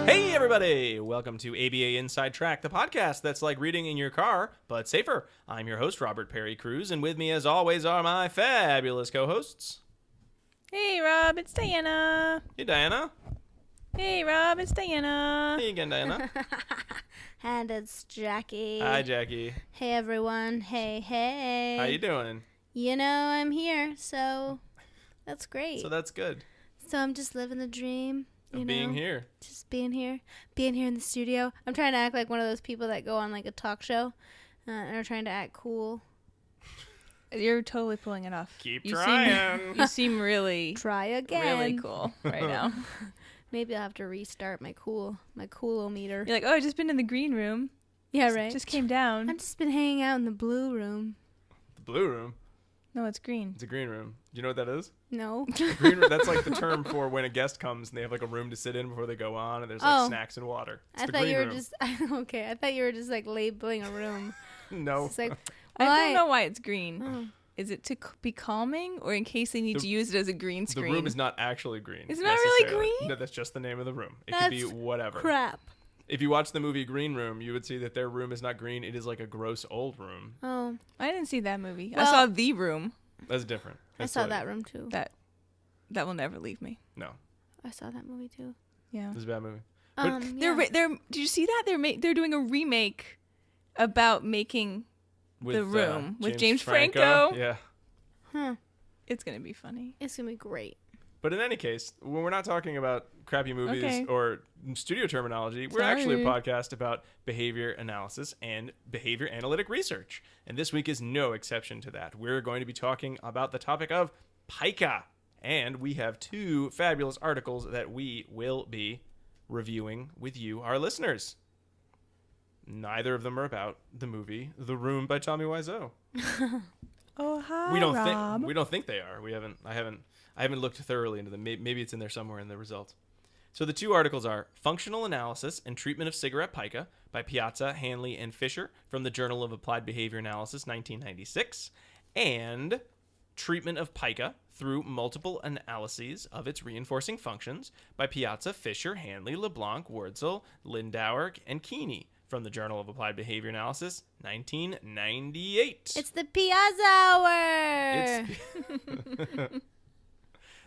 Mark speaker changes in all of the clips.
Speaker 1: Hey everybody! Welcome to ABA Inside Track, the podcast that's like reading in your car, but safer. I'm your host, Robert Perry Cruz, and with me as always are my fabulous co-hosts.
Speaker 2: Hey Rob, it's Diana.
Speaker 1: Hey Diana.
Speaker 2: Hey Rob, it's Diana.
Speaker 1: Hey again, Diana.
Speaker 3: And it's Jackie.
Speaker 1: Hi, Jackie.
Speaker 3: Hey everyone. Hey.
Speaker 1: How you doing?
Speaker 3: You know, I'm here, so that's great.
Speaker 1: So that's good.
Speaker 3: So I'm just living the dream.
Speaker 1: Of being here.
Speaker 3: Just being here in the studio. I'm trying to act like one of those people that go on like a talk show and are trying to act cool.
Speaker 2: You're totally pulling it off.
Speaker 1: Keep trying.
Speaker 2: You seem really,
Speaker 3: Try again.
Speaker 2: really cool right now.
Speaker 3: Maybe I'll have to restart my cool-o-meter.
Speaker 2: You're like, oh, I just been in the green room.
Speaker 3: Yeah, right.
Speaker 2: Just came down.
Speaker 3: I've just been hanging out in the blue room.
Speaker 1: The blue room?
Speaker 2: No, it's green.
Speaker 1: It's a green room. Do you know what that is?
Speaker 3: No.
Speaker 1: Green room, that's like the term for when a guest comes and they have like a room to sit in before they go on, and there's like snacks and water. It's
Speaker 3: I
Speaker 1: the
Speaker 3: thought
Speaker 1: green
Speaker 3: you were
Speaker 1: room.
Speaker 3: just okay. I thought you were just like labeling a room.
Speaker 1: No.
Speaker 3: It's like,
Speaker 2: I
Speaker 3: why?
Speaker 2: don't know why it's green.
Speaker 3: Oh.
Speaker 2: Is it to be calming, or in case they need to use it as a green screen?
Speaker 1: The room is not actually green.
Speaker 2: It's not really
Speaker 1: necessarily.
Speaker 2: green?
Speaker 1: No, that's just the name of the room. It
Speaker 3: That's
Speaker 1: could be whatever.
Speaker 3: crap.
Speaker 1: If you watch the movie Green Room, you would see that their room is not green. It is like a gross old room.
Speaker 3: Oh,
Speaker 2: I didn't see that movie.
Speaker 3: Well-
Speaker 2: I saw The Room.
Speaker 1: That's different.
Speaker 3: I saw that room too.
Speaker 2: That will never leave me.
Speaker 1: No,
Speaker 3: I saw that movie too.
Speaker 2: Yeah.
Speaker 1: this is a bad movie.
Speaker 3: Yeah.
Speaker 2: They're. Did you see that? They're doing a remake about making
Speaker 1: With,
Speaker 2: The Room with James Franco.
Speaker 1: Yeah.
Speaker 3: Huh.
Speaker 2: It's gonna be funny.
Speaker 3: It's gonna be great.
Speaker 1: But in any case, when we're not talking about crappy movies
Speaker 2: Okay.
Speaker 1: or studio terminology, we're actually a podcast about behavior analysis and behavior analytic research. And this week is no exception to that. We're going to be talking about the topic of Pica. And we have two fabulous articles that we will be reviewing with you, our listeners. Neither of them are about the movie The Room by Tommy Wiseau.
Speaker 2: Oh hi,
Speaker 1: We don't
Speaker 2: Rob.
Speaker 1: think they are. I haven't looked thoroughly into them. Maybe it's in there somewhere in the results. So the two articles are Functional Analysis and Treatment of Cigarette Pica by Piazza, Hanley, and Fisher from the Journal of Applied Behavior Analysis, 1996, and Treatment of Pica through Multiple Analyses of Its Reinforcing Functions by Piazza, Fisher, Hanley, LeBlanc, Wurzel, Lindauer, and Keeney from the Journal of Applied Behavior Analysis, 1998.
Speaker 3: It's the Piazza Hour.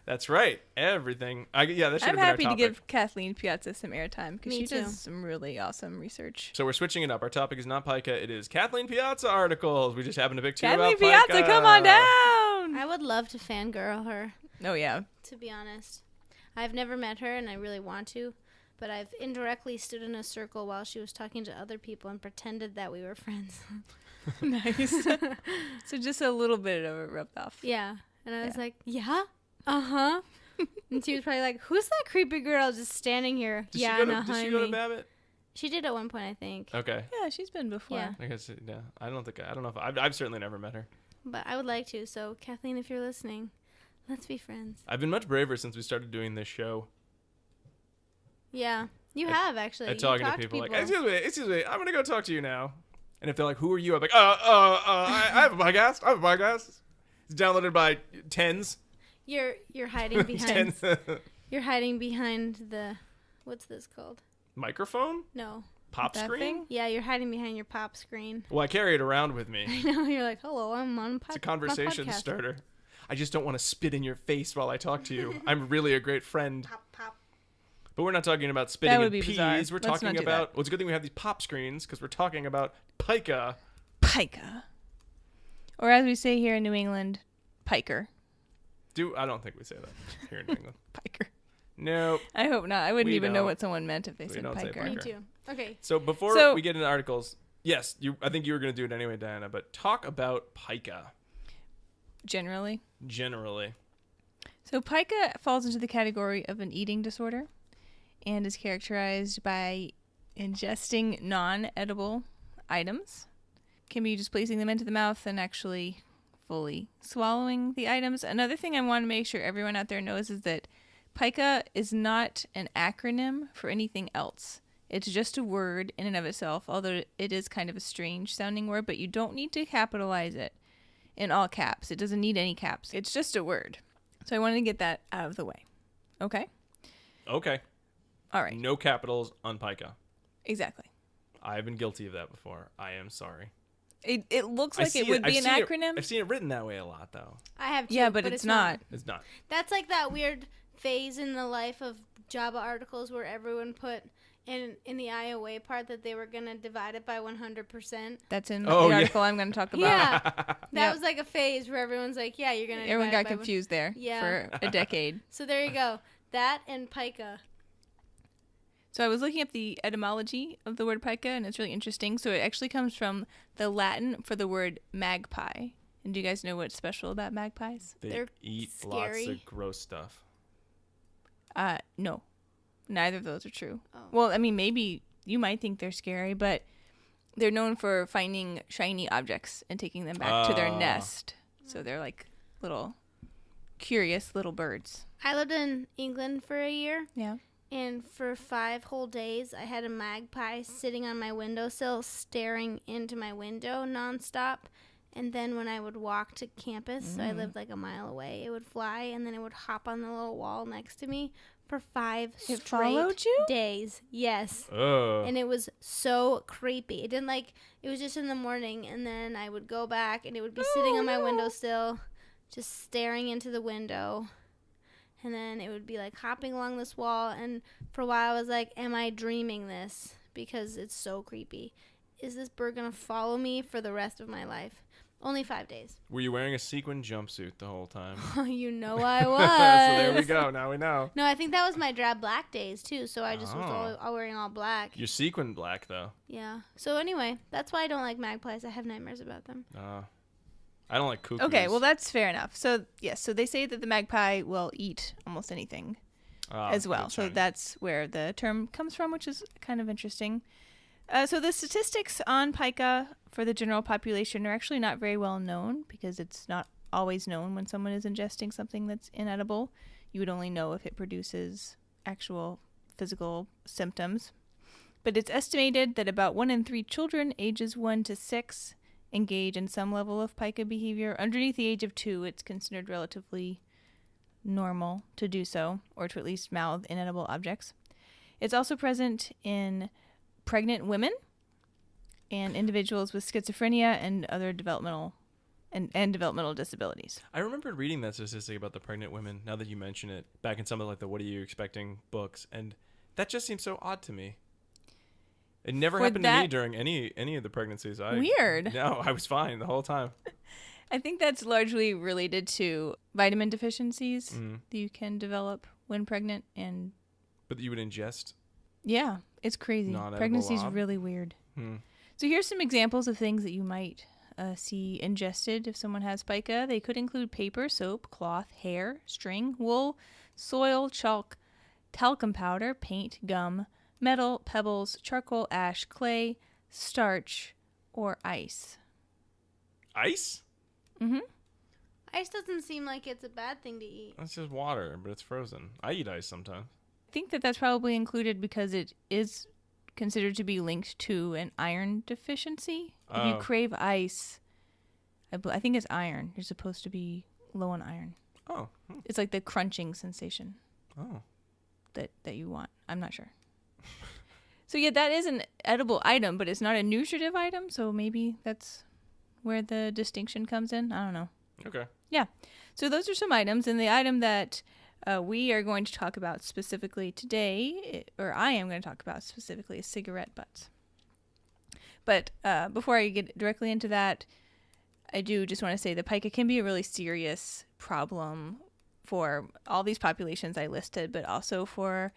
Speaker 1: That's right. Everything. That should have
Speaker 2: I'm
Speaker 1: been our
Speaker 2: happy to
Speaker 1: topic.
Speaker 2: give Kathleen Piazza some airtime because
Speaker 3: Me
Speaker 2: she
Speaker 3: too.
Speaker 2: does some really awesome research.
Speaker 1: So we're switching it up. Our topic is not Pica. It is Kathleen Piazza articles. We just happen to pick two
Speaker 2: Kathleen
Speaker 1: about
Speaker 2: Piazza,
Speaker 1: Pica.
Speaker 2: come on down!
Speaker 3: I would love to fangirl her.
Speaker 2: Oh yeah.
Speaker 3: To be honest, I've never met her, and I really want to. But I've indirectly stood in a circle while she was talking to other people and pretended that we were friends.
Speaker 2: Nice. So just a little bit of a rub off.
Speaker 3: Yeah. And I was like, yeah? Uh-huh. And she was probably like, who's that creepy girl just standing here?
Speaker 1: Did
Speaker 3: yeah,
Speaker 1: she
Speaker 3: no,
Speaker 1: go to Babbitt?
Speaker 3: She did at one point, I think.
Speaker 1: Okay.
Speaker 2: Yeah, she's been before.
Speaker 3: Yeah.
Speaker 1: I guess, yeah. I don't know if I've certainly never met her.
Speaker 3: But I would like to. So, Kathleen, if you're listening, let's be friends.
Speaker 1: I've been much braver since we started doing this show.
Speaker 3: Yeah. You have, actually.
Speaker 1: And
Speaker 3: You
Speaker 1: talking to
Speaker 3: talked
Speaker 1: people like, excuse me, I'm going to go talk to you now. And if they're like, who are you? I'm like, I have a podcast. It's downloaded by tens.
Speaker 3: You're hiding behind
Speaker 1: Tens.
Speaker 3: you're hiding behind the what's this called?
Speaker 1: Microphone?
Speaker 3: No.
Speaker 1: Pop
Speaker 2: That
Speaker 1: screen?
Speaker 2: thing?
Speaker 3: Yeah, you're hiding behind your pop screen.
Speaker 1: Well, I carry it around with me.
Speaker 3: I know, you're like, hello, I'm on
Speaker 1: It's a conversation
Speaker 3: my podcast.
Speaker 1: starter. I just don't want to spit in your face while I talk to you. I'm really a great friend.
Speaker 3: Pop, pop.
Speaker 1: But we're not talking about spitting
Speaker 2: would
Speaker 1: in
Speaker 2: be
Speaker 1: peas.
Speaker 2: bizarre.
Speaker 1: We're
Speaker 2: Let's
Speaker 1: talking
Speaker 2: not do
Speaker 1: about...
Speaker 2: that.
Speaker 1: Well, it's a good thing we have these pop screens because we're talking about Pica.
Speaker 2: Pica. Or as we say here in New England, piker.
Speaker 1: I don't think we say that here in New England.
Speaker 2: Piker.
Speaker 1: Nope.
Speaker 2: I hope not. I wouldn't
Speaker 1: We
Speaker 2: even know
Speaker 1: don't.
Speaker 2: what someone meant if they
Speaker 1: We
Speaker 2: said
Speaker 1: don't say
Speaker 2: piker.
Speaker 1: piker.
Speaker 3: Me too. Okay.
Speaker 1: So before
Speaker 2: So-
Speaker 1: we get into articles, yes, I think you were going to do it anyway, Diana, but talk about Pica
Speaker 2: Generally.
Speaker 1: generally.
Speaker 2: So pica falls into the category of an eating disorder and is characterized by ingesting non-edible items. Can be just placing them into the mouth and actually fully swallowing the items. Another thing I want to make sure everyone out there knows is that pica is not an acronym for anything else. It's just a word in and of itself, although it is kind of a strange sounding word, but you don't need to capitalize it in all caps. It doesn't need any caps. It's just a word. So I wanted to get that out of the way. Okay?
Speaker 1: Okay.
Speaker 2: All right.
Speaker 1: No capitals on pica.
Speaker 2: Exactly.
Speaker 1: I've been guilty of that before. I am sorry.
Speaker 2: It looks like it would be an acronym.
Speaker 1: I've seen it written that way a lot, though.
Speaker 3: I have too,
Speaker 2: Yeah, but it's not.
Speaker 1: It's not.
Speaker 3: That's like that weird phase in the life of Java articles where everyone put in the IOA part that they were going to divide it by 100%.
Speaker 2: That's in the article I'm going to talk about.
Speaker 3: Yeah. That was like a phase where everyone's like, yeah, you're going to
Speaker 2: Everyone got confused there for a decade.
Speaker 3: So there you go. That and pica.
Speaker 2: So I was looking up the etymology of the word pica, and it's really interesting. So it actually comes from the Latin for the word magpie. And do you guys know what's special about magpies?
Speaker 3: They're
Speaker 1: eat
Speaker 3: scary.
Speaker 1: lots of gross stuff.
Speaker 2: No. Neither of those are true.
Speaker 3: Oh.
Speaker 2: Well, I mean, maybe you might think they're scary, but they're known for finding shiny objects and taking them back to their nest. So they're like little curious little birds.
Speaker 3: I lived in England for a year.
Speaker 2: Yeah.
Speaker 3: And for 5 whole days, I had a magpie sitting on my windowsill, staring into my window nonstop. And then when I would walk to campus, so I lived like a mile away, it would fly, and then it would hop on the little wall next to me for 5
Speaker 2: It
Speaker 3: straight
Speaker 2: followed you?
Speaker 3: days. Yes.
Speaker 1: Oh.
Speaker 3: And it was so creepy. It didn't it was just in the morning, and then I would go back, and it would be sitting on my windowsill, just staring into the window. And then it would be like hopping along this wall. And for a while I was like, am I dreaming this? Because it's so creepy. Is this bird going to follow me for the rest of my life? Only 5 days.
Speaker 1: Were you wearing a sequin jumpsuit the whole time?
Speaker 3: Oh, you know I was.
Speaker 1: So there we go. Now we know.
Speaker 3: No, I think that was my drab black days too. So I just was all wearing all black.
Speaker 1: You're sequin black, though.
Speaker 3: Yeah. So anyway, that's why I don't like magpies. I have nightmares about them.
Speaker 1: I don't like cuckoos.
Speaker 2: Okay, well, that's fair enough. So, yes, so they say that the magpie will eat almost anything as well. So that's where the term comes from, which is kind of interesting. So the statistics on pica for the general population are actually not very well known because it's not always known when someone is ingesting something that's inedible. You would only know if it produces actual physical symptoms. But it's estimated that about 1 in 3 children ages 1 to 6 engage in some level of pica behavior. Underneath the age of 2, it's considered relatively normal to do so, or to at least mouth inedible objects. It's also present in pregnant women and individuals with schizophrenia and other developmental and developmental disabilities.
Speaker 1: I remembered reading that statistic about the pregnant women, now that you mention it, back in some of like the What Are You Expecting books, and that just seems so odd to me. It never happened to me during any of the pregnancies.
Speaker 2: Weird.
Speaker 1: No, I was fine the whole time.
Speaker 2: I think that's largely related to vitamin deficiencies that you can develop when pregnant.
Speaker 1: But you would ingest?
Speaker 2: Yeah, it's crazy. Pregnancy is really weird. So here's some examples of things that you might see ingested if someone has pica. They could include paper, soap, cloth, hair, string, wool, soil, chalk, talcum powder, paint, gum, metal, pebbles, charcoal, ash, clay, starch, or ice.
Speaker 1: Ice?
Speaker 2: Mm-hmm.
Speaker 3: Ice doesn't seem like it's a bad thing to eat.
Speaker 1: That's just water, but it's frozen. I eat ice sometimes.
Speaker 2: I think that's probably included because it is considered to be linked to an iron deficiency. If you crave ice, I think it's iron. You're supposed to be low on iron.
Speaker 1: Oh.
Speaker 2: It's like the crunching sensation.
Speaker 1: Oh.
Speaker 2: That you want. I'm not sure. So yeah, that is an edible item, but it's not a nutritive item, so maybe that's where the distinction comes in. I don't know.
Speaker 1: Okay.
Speaker 2: Yeah. So those are some items, and the item that we are going to talk about specifically today, or I am going to talk about specifically, is cigarette butts. But before I get directly into that, I do just want to say the pica can be a really serious problem for all these populations I listed, but also for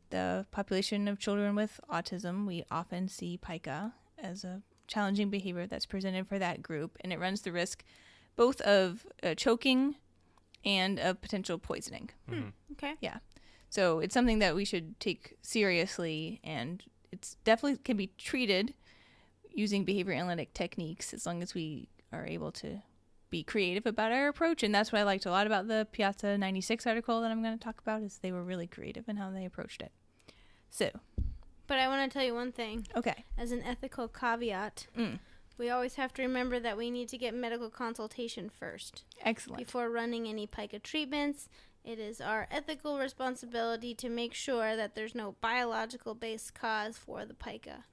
Speaker 2: the population of children with autism. We often see pica as a challenging behavior that's presented for that group, and it runs the risk both of choking and of potential poisoning.
Speaker 3: Okay.
Speaker 2: Yeah. So it's something that we should take seriously, and it's definitely can be treated using behavior analytic techniques as long as we are able to be creative about our approach. And that's what I liked a lot about the Piazza 96 article that I'm going to talk about, is they were really creative in how they approached it. So.
Speaker 3: But I want to tell you one thing.
Speaker 2: Okay.
Speaker 3: As an ethical caveat, we always have to remember that we need to get medical consultation first.
Speaker 2: Excellent.
Speaker 3: Before running any pica treatments. It is our ethical responsibility to make sure that there's no biological-based cause for the pica.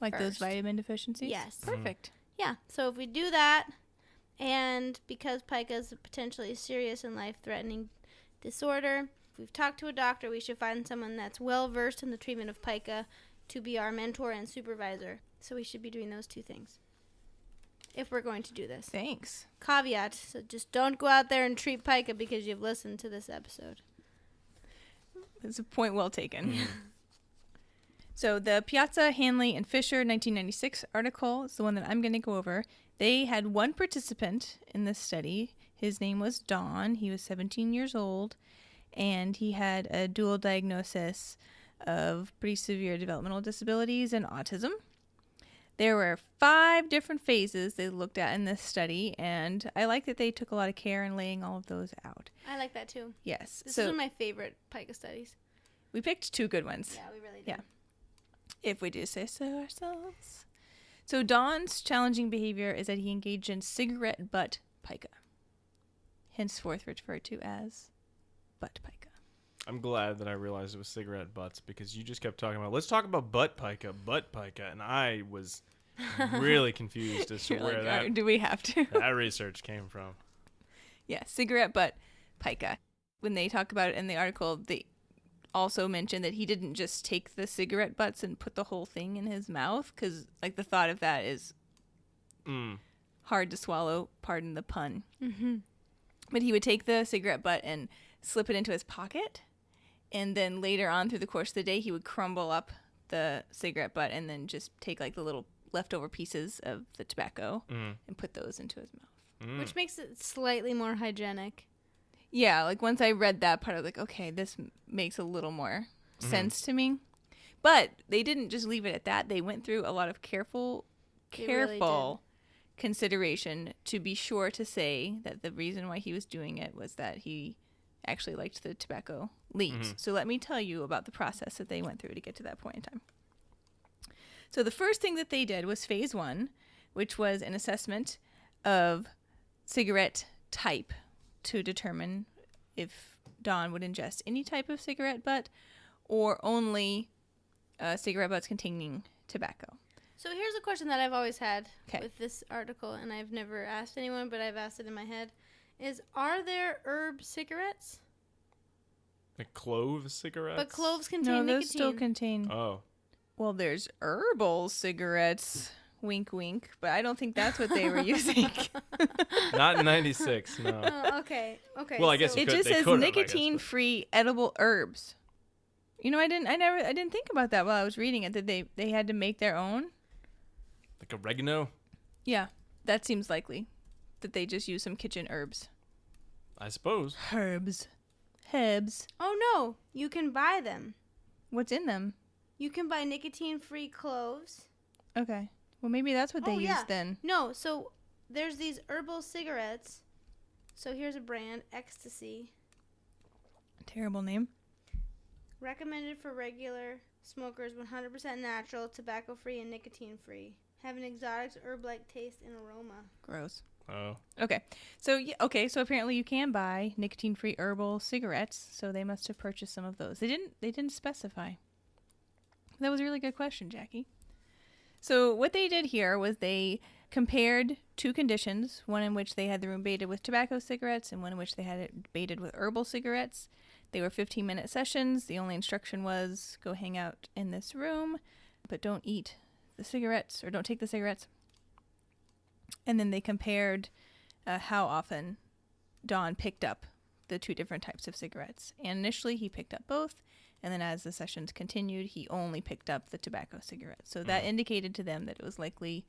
Speaker 2: Like those
Speaker 3: First.
Speaker 2: vitamin deficiencies?
Speaker 3: Yes.
Speaker 2: Perfect.
Speaker 3: Yeah, so if we do that, and because pica is a potentially serious and life-threatening disorder, if we've talked to a doctor, we should find someone that's well-versed in the treatment of pica to be our mentor and supervisor. So we should be doing those two things if we're going to do this.
Speaker 2: Thanks.
Speaker 3: Caveat, so just don't go out there and treat pica because you've listened to this episode.
Speaker 2: That's a point well taken. So the Piazza, Hanley, and Fisher 1996 article is the one that I'm going to go over. They had one participant in this study. His name was Don. He was 17 years old, and he had a dual diagnosis of pretty severe developmental disabilities and autism. There were 5 different phases they looked at in this study, and I like that they took a lot of care in laying all of those out.
Speaker 3: I like that too.
Speaker 2: Yes.
Speaker 3: This
Speaker 2: so
Speaker 3: is one of my favorite pica studies.
Speaker 2: we picked 2 good ones.
Speaker 3: Yeah, we really did.
Speaker 2: Yeah. If we do say so ourselves. So Don's challenging behavior is that he engaged in cigarette butt pica, henceforth referred to as butt pica.
Speaker 1: I'm glad that I realized it was cigarette butts because you just kept talking about, let's talk about butt pica, and I was really confused as to
Speaker 2: You're
Speaker 1: where
Speaker 2: like, do we have to?
Speaker 1: that research came from.
Speaker 2: Yeah, cigarette butt pica. When they talk about it in the article, they also mention that he didn't just take the cigarette butts and put the whole thing in his mouth, because like the thought of that is hard to swallow, pardon the pun.
Speaker 3: Mm-hmm.
Speaker 2: But he would take the cigarette butt and slip it into his pocket, and then later on through the course of the day he would crumble up the cigarette butt and then just take like the little leftover pieces of the tobacco and put those into his mouth.
Speaker 3: Which makes it slightly more hygienic.
Speaker 2: Yeah, like once I read that part, I was like, okay, this makes a little more sense to me. But they didn't just leave it at that. They went through a lot of careful
Speaker 3: They really
Speaker 2: consideration to be sure to say that the reason why he was doing it was that he actually liked the tobacco leaves. So let me tell you about the process that they went through to get to that point in time. So the first thing that they did was phase 1, which was an assessment of cigarette type to determine if Don would ingest any type of cigarette butt or only cigarette butts containing tobacco.
Speaker 3: So here's a question that I've always had
Speaker 2: 'Kay.
Speaker 3: with this article, and I've never asked anyone, but I've asked it in my head, is are there herb cigarettes?
Speaker 1: Like clove cigarettes?
Speaker 3: But cloves contain
Speaker 2: No,
Speaker 3: nicotine.
Speaker 2: those still contain...
Speaker 1: Oh.
Speaker 2: Well, there's herbal cigarettes, wink, wink, but I don't think that's what they were using.
Speaker 1: Not in 96, no.
Speaker 3: Oh, okay. Okay.
Speaker 1: Well, I guess
Speaker 3: so-
Speaker 2: It
Speaker 1: could-
Speaker 2: just
Speaker 1: they
Speaker 2: says
Speaker 1: could have, I guess,
Speaker 2: nicotine-free edible herbs. You know, I didn't think about that while I was reading it. That they had to make their own.
Speaker 1: Like oregano?
Speaker 2: Yeah, that seems likely. That they just use some kitchen herbs.
Speaker 1: I suppose.
Speaker 2: Herbs.
Speaker 3: Oh no, you can buy them.
Speaker 2: What's in them?
Speaker 3: You can buy nicotine-free cloves.
Speaker 2: Okay. Well, maybe that's what they
Speaker 3: Oh,
Speaker 2: use
Speaker 3: yeah.
Speaker 2: then.
Speaker 3: No, so there's these herbal cigarettes. So here's a brand, Ecstasy.
Speaker 2: Terrible name.
Speaker 3: Recommended for regular smokers, 100% natural, tobacco-free, and nicotine-free. Have an exotic herb-like taste and aroma.
Speaker 2: Gross.
Speaker 1: Oh.
Speaker 2: Okay. So so apparently you can buy nicotine-free herbal cigarettes. So they must have purchased some of those. They didn't specify. That was a really good question, Jackie. So what they did here was they compared 2 conditions, one in which they had the room baited with tobacco cigarettes and one in which they had it baited with herbal cigarettes. They were 15-minute sessions. The only instruction was go hang out in this room, but don't eat the cigarettes or don't take the cigarettes. And then they compared how often Don picked up the 2 different types of cigarettes. And initially he picked up both. And then as the sessions continued, he only picked up the tobacco cigarettes. So that indicated to them that it was likely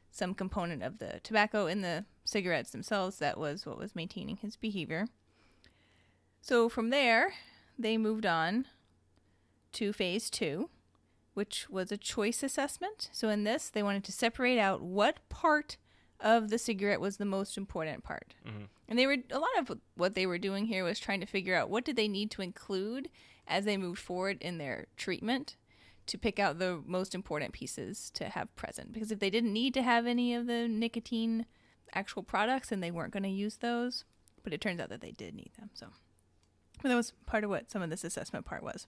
Speaker 2: some component of the tobacco in the cigarettes themselves that was what was maintaining his behavior. So from there, they moved on to phase 2, which was a choice assessment. So in this, they wanted to separate out what part of the cigarette was the most important part. And a lot of what they were doing here was trying to figure out what did they need to include as they moved forward in their treatment to pick out the most important pieces to have present. Because if they didn't need to have any of the nicotine actual products, then they weren't going to use those. But it turns out that they did need them. So But that was part of what some of this assessment part was.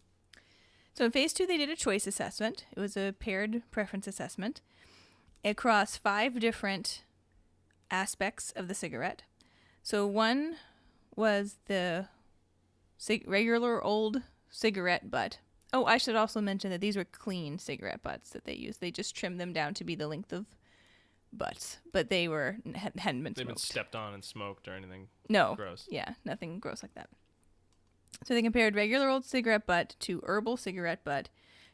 Speaker 2: So in phase 2, they did a choice assessment. It was a paired preference assessment across 5 different aspects of the cigarette. So one was the regular old cigarette butt. Oh, I should also mention that these were clean cigarette butts that they used. They just trimmed them down to be the length of butts, but they hadn't been smoked.
Speaker 1: They've been stepped on and smoked or anything gross.
Speaker 2: Yeah, nothing gross like that. So they compared regular old cigarette butt to herbal cigarette butt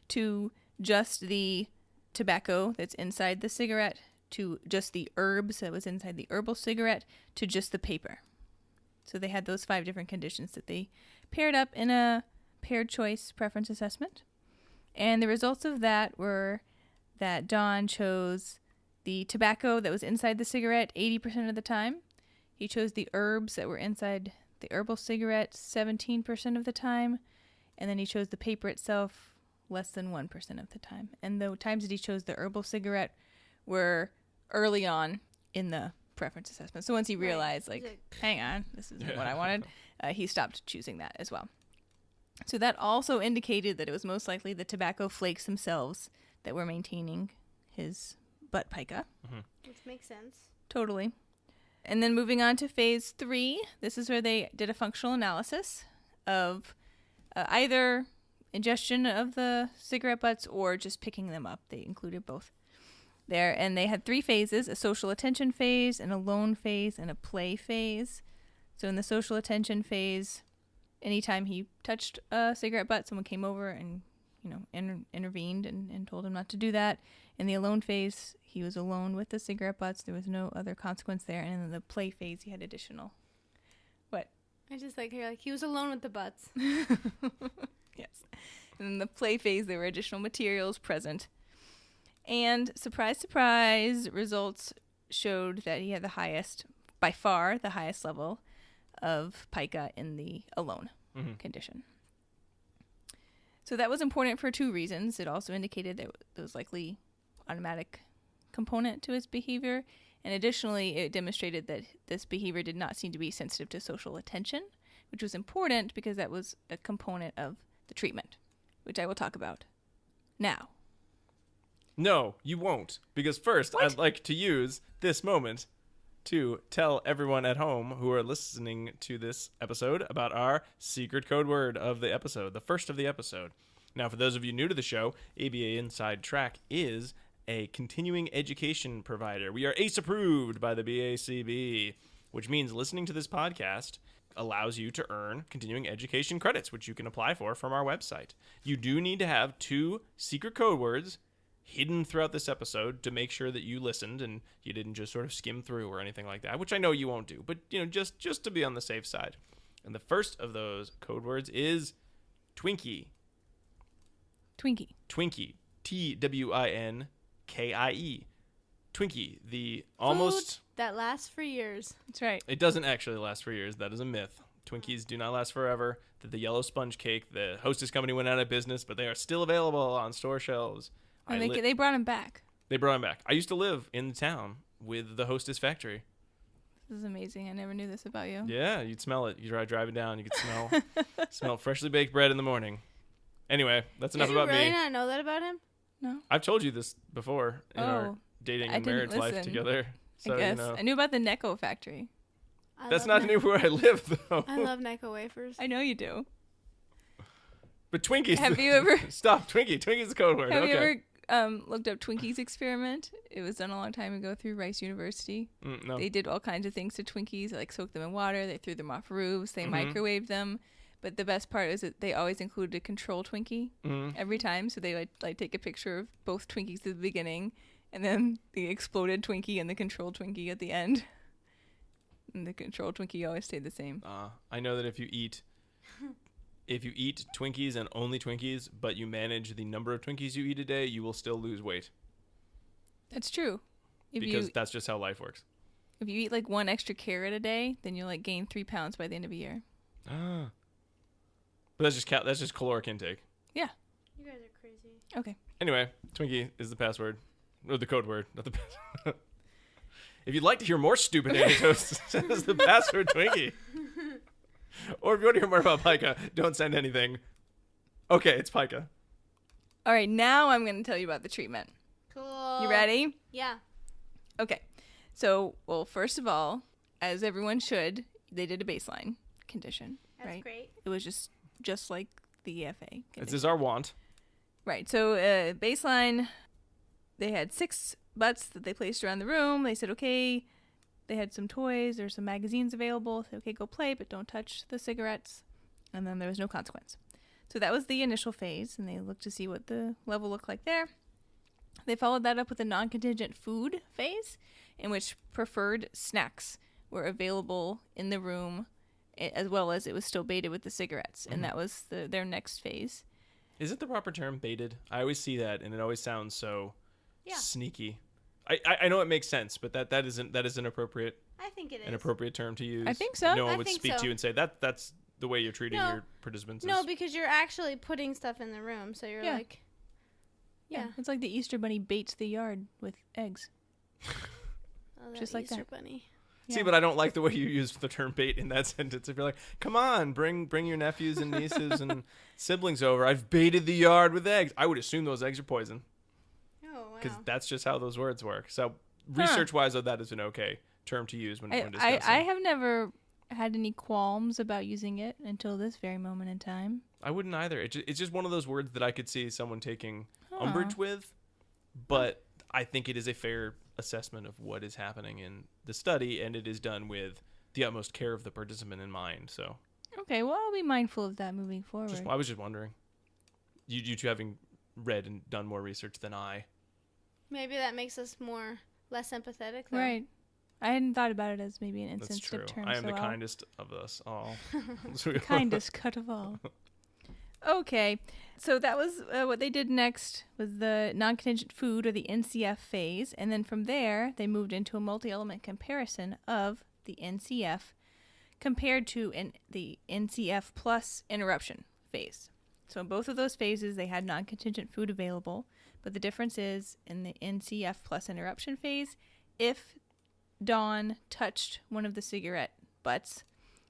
Speaker 2: to just the tobacco that's inside the cigarette to just the herbs that was inside the herbal cigarette to just the paper. So they had those 5 different conditions that they paired up in a paired choice preference assessment. And the results of that were that Don chose the tobacco that was inside the cigarette 80% of the time. He chose the herbs that were inside the herbal cigarette 17% of the time. And then he chose the paper itself less than 1% of the time. And the times that he chose the herbal cigarette were early on in the preference assessment. So once he realized, hang on, this isn't what I wanted, he stopped choosing that as well. So that also indicated that it was most likely the tobacco flakes themselves that were maintaining his butt pica.
Speaker 3: Mm-hmm. Which makes sense.
Speaker 2: Totally. And then moving on to phase 3, this is where they did a functional analysis of either ingestion of the cigarette butts or just picking them up. They included both there. And they had 3 phases, a social attention phase, an alone phase, and a play phase. So in the social attention phase, anytime he touched a cigarette butt, someone came over and, intervened and told him not to do that. In the alone phase, he was alone with the cigarette butts. There was no other consequence there. And in the play phase, he had additional. What?
Speaker 3: I just he was alone with the butts.
Speaker 2: Yes. And in the play phase, there were additional materials present. And surprise, surprise, results showed that he had by far the highest level of pica in the alone condition. So that was important for 2 reasons. It also indicated that there was likely automatic component to his behavior. And additionally, it demonstrated that this behavior did not seem to be sensitive to social attention, which was important because that was a component of the treatment, which I will talk about now.
Speaker 1: No, you won't. Because first, I'd like to use this moment to tell everyone at home who are listening to this episode about our secret code word of the episode, the first of the episode. Now, for those of you new to the show, ABA Inside Track is a continuing education provider. We are ACE approved by the BACB, which means listening to this podcast allows you to earn continuing education credits, which you can apply for from our website. You do need to have 2 secret code words hidden throughout this episode to make sure that you listened and you didn't just sort of skim through or anything like that, which I know you won't do, but just to be on the safe side. And the first of those code words is Twinkie.
Speaker 2: Twinkie.
Speaker 1: TWINKIE. Twinkie, the
Speaker 3: food that lasts for years.
Speaker 2: That's right.
Speaker 1: It doesn't actually last for years. That is a myth. Twinkies do not last forever. The yellow sponge cake, the Hostess company went out of business, but they are still available on store shelves.
Speaker 2: And they brought them back.
Speaker 1: They brought them back. I used to live in the town with the Hostess factory.
Speaker 2: This is amazing. I never knew this about you.
Speaker 1: Yeah, you'd smell it. You'd driving down. You could smell freshly baked bread in the morning. Anyway, that's enough about me.
Speaker 3: Did you really not know that about him?
Speaker 2: No.
Speaker 1: I've told you this before in our dating and marriage life together. So,
Speaker 2: I guess. I knew about the Necco factory.
Speaker 1: That's not near where I live, though.
Speaker 3: I love Necco wafers.
Speaker 2: I know you do.
Speaker 1: But Twinkies.
Speaker 2: Have you ever...
Speaker 1: Stop. Twinkies is a code word.
Speaker 2: Have you ever looked up Twinkies experiment? It was done a long time ago through Rice University.
Speaker 1: No.
Speaker 2: They did all kinds of things to Twinkies. They soaked them in water. They threw them off roofs. They microwaved them. But the best part is that they always included a control Twinkie every time. So they would take a picture of both Twinkies at the beginning and then the exploded Twinkie and the control Twinkie at the end. And the control Twinkie always stayed the same.
Speaker 1: I know that if you eat Twinkies and only Twinkies, but you manage the number of Twinkies you eat a day, you will still lose weight.
Speaker 2: That's true.
Speaker 1: Because that's just how life works.
Speaker 2: If you eat 1 extra carrot a day, then you'll gain 3 pounds by the end of a year.
Speaker 1: But that's just caloric intake.
Speaker 2: Yeah.
Speaker 3: You guys are crazy.
Speaker 2: Okay.
Speaker 1: Anyway, Twinkie is the password. Or the code word, not the password. If you'd like to hear more stupid anecdotes, send us the password Twinkie. Or if you want to hear more about Pica, don't send anything. Okay, it's Pica.
Speaker 2: All right, now I'm going to tell you about the treatment.
Speaker 3: Cool.
Speaker 2: You ready?
Speaker 3: Yeah.
Speaker 2: Okay. So, well, first of all, as everyone should, they did a baseline condition,
Speaker 3: That's
Speaker 2: right?
Speaker 3: great.
Speaker 2: It was just like the EFA
Speaker 1: This
Speaker 2: condition.
Speaker 1: is our want.
Speaker 2: Right. So, baseline, they had 6 butts that they placed around the room. They said, okay, they had some toys or some magazines available. Said, okay, go play, but don't touch the cigarettes. And then there was no consequence. So that was the initial phase, and they looked to see what the level looked like there. They followed that up with a non-contingent food phase, in which preferred snacks were available in the room, as well as it was still baited with the cigarettes. And that was their next phase.
Speaker 1: Is it the proper term, baited? I always see that, and it always sounds so sneaky. I know it makes sense, but that isn't appropriate.
Speaker 3: I think it is.
Speaker 1: An appropriate term to use.
Speaker 2: I think so.
Speaker 1: No one
Speaker 3: I
Speaker 1: would
Speaker 3: think
Speaker 1: speak
Speaker 3: so.
Speaker 1: to you and say that's the way you're treating your participants.
Speaker 3: No, because you're actually putting stuff in the room, so you're like...
Speaker 2: Yeah. It's like the Easter Bunny baits the yard with eggs.
Speaker 3: Oh, that
Speaker 2: Just like
Speaker 3: Easter
Speaker 2: that.
Speaker 3: Bunny.
Speaker 1: See, but I don't like the way you use the term bait in that sentence. If you're like, come on, bring your nephews and nieces and siblings over. I've baited the yard with eggs. I would assume those eggs are poison.
Speaker 3: Oh, wow.
Speaker 1: Because that's just how those words work. So research-wise, though, that is an okay term to use when discussing.
Speaker 2: I have never had any qualms about using it until this very moment in time.
Speaker 1: I wouldn't either. It's just one of those words that I could see someone taking umbrage with, but I think it is a fair assessment of what is happening in the study, and it is done with the utmost care of the participant in mind. So
Speaker 2: Okay, well, I'll be mindful of that moving forward.
Speaker 1: I was just wondering, you two having read and done more research than I.
Speaker 3: Maybe that makes us less empathetic, though.
Speaker 2: Right. I hadn't thought about it as maybe an
Speaker 1: That's
Speaker 2: insensitive
Speaker 1: true.
Speaker 2: term.
Speaker 1: I am the
Speaker 2: I'll-
Speaker 1: kindest of us all.
Speaker 2: kindest cut of all. Okay, so that was what they did next was the non-contingent food, or the NCF phase, and then from there they moved into a multi-element comparison of the NCF compared to the NCF plus interruption phase. So in both of those phases they had non-contingent food available, but the difference is in the NCF plus interruption phase, if Dawn touched one of the cigarette butts,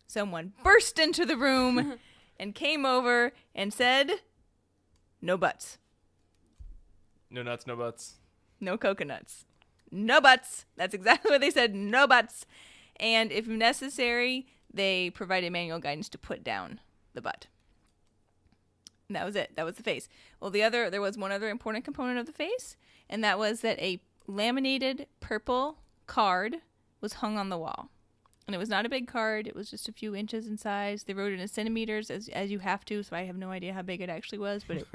Speaker 2: someone burst into the room and came over and said, no butts,
Speaker 1: No nuts, no butts.
Speaker 2: no coconuts, no butts. That's exactly what they said, no butts. And if necessary, they provided manual guidance to put down the butt. And that was it. That was the face. Well, there was one other important component of the face, and that was that a laminated purple card was hung on the wall. And it was not a big card. It was just a few inches in size. They wrote it in centimeters as you have to, so I have no idea how big it actually was, but it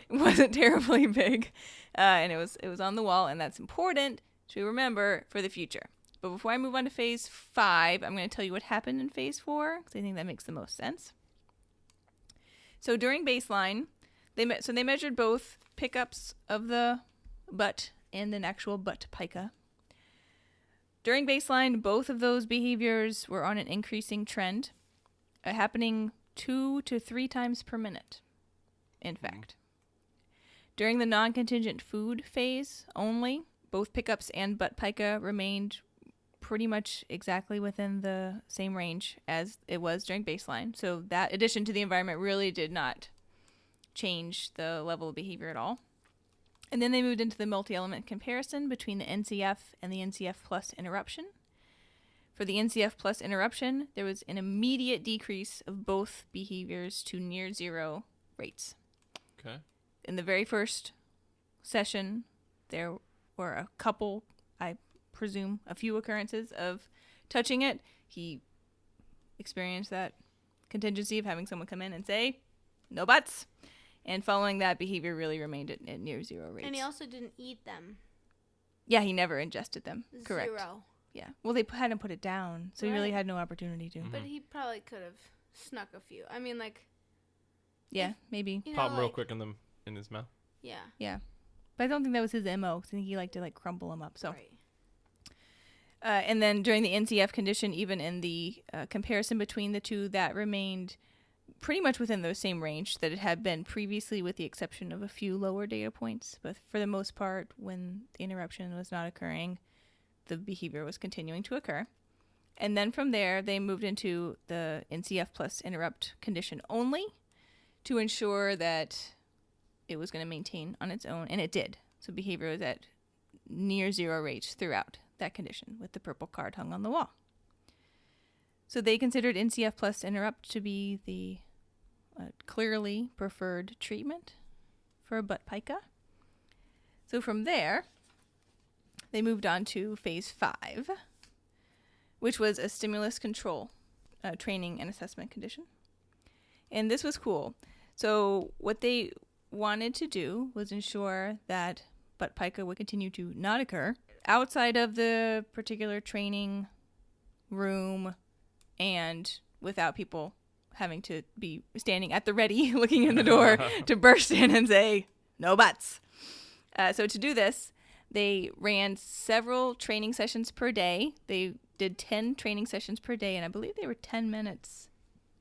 Speaker 2: wasn't terribly big. And it was on the wall, and that's important to remember for the future. But before I move on to phase 5, I'm going to tell you what happened in phase 4, because I think that makes the most sense. So during baseline, they measured both pickups of the butt and an actual butt pica. During baseline, both of those behaviors were on an increasing trend, happening 2 to 3 times per minute, in fact. During the non-contingent food phase only, both pickups and butt pica remained pretty much exactly within the same range as it was during baseline. So that addition to the environment really did not change the level of behavior at all. And then they moved into the multi-element comparison between the NCF and the NCF plus interruption. For the NCF plus interruption, there was an immediate decrease of both behaviors to near zero rates.
Speaker 1: Okay.
Speaker 2: In the very first session, there were a couple, I presume, a few occurrences of touching it. He experienced that contingency of having someone come in and say, no butts. And following that, behavior really remained at near zero rates.
Speaker 3: And he also didn't eat them.
Speaker 2: Yeah, he never ingested them. Correct.
Speaker 3: 0.
Speaker 2: Yeah. Well, they had him put it down, so he really
Speaker 3: Right.
Speaker 2: had no opportunity to.
Speaker 3: But he probably could have snuck a few. I mean, like,
Speaker 2: Yeah, maybe.
Speaker 3: you know,
Speaker 1: Pop him real
Speaker 3: like-
Speaker 1: quick in his mouth.
Speaker 3: Yeah.
Speaker 2: Yeah. But I don't think that was his MO, 'cause I think he liked to, like, crumble them up. So.
Speaker 3: Right.
Speaker 2: And then during the NCF condition, even in the comparison between the two, that remained pretty much within the same range that it had been previously, with the exception of a few lower data points. But for the most part, when the interruption was not occurring, the behavior was continuing to occur. And then from there, they moved into the NCF plus interrupt condition only to ensure that it was going to maintain on its own, and it did. So behavior was at near zero rates throughout that condition with the purple card hung on the wall. So they considered NCF plus interrupt to be the clearly preferred treatment for butt pica. So from there, they moved on to phase 5, which was a stimulus control training and assessment condition. And this was cool. So what they wanted to do was ensure that butt pica would continue to not occur outside of the particular training room and without people having to be standing at the ready looking in the door to burst in and say, no butts. So to do this, they ran several training sessions per day. They did 10 training sessions per day, and I believe they were 10 minutes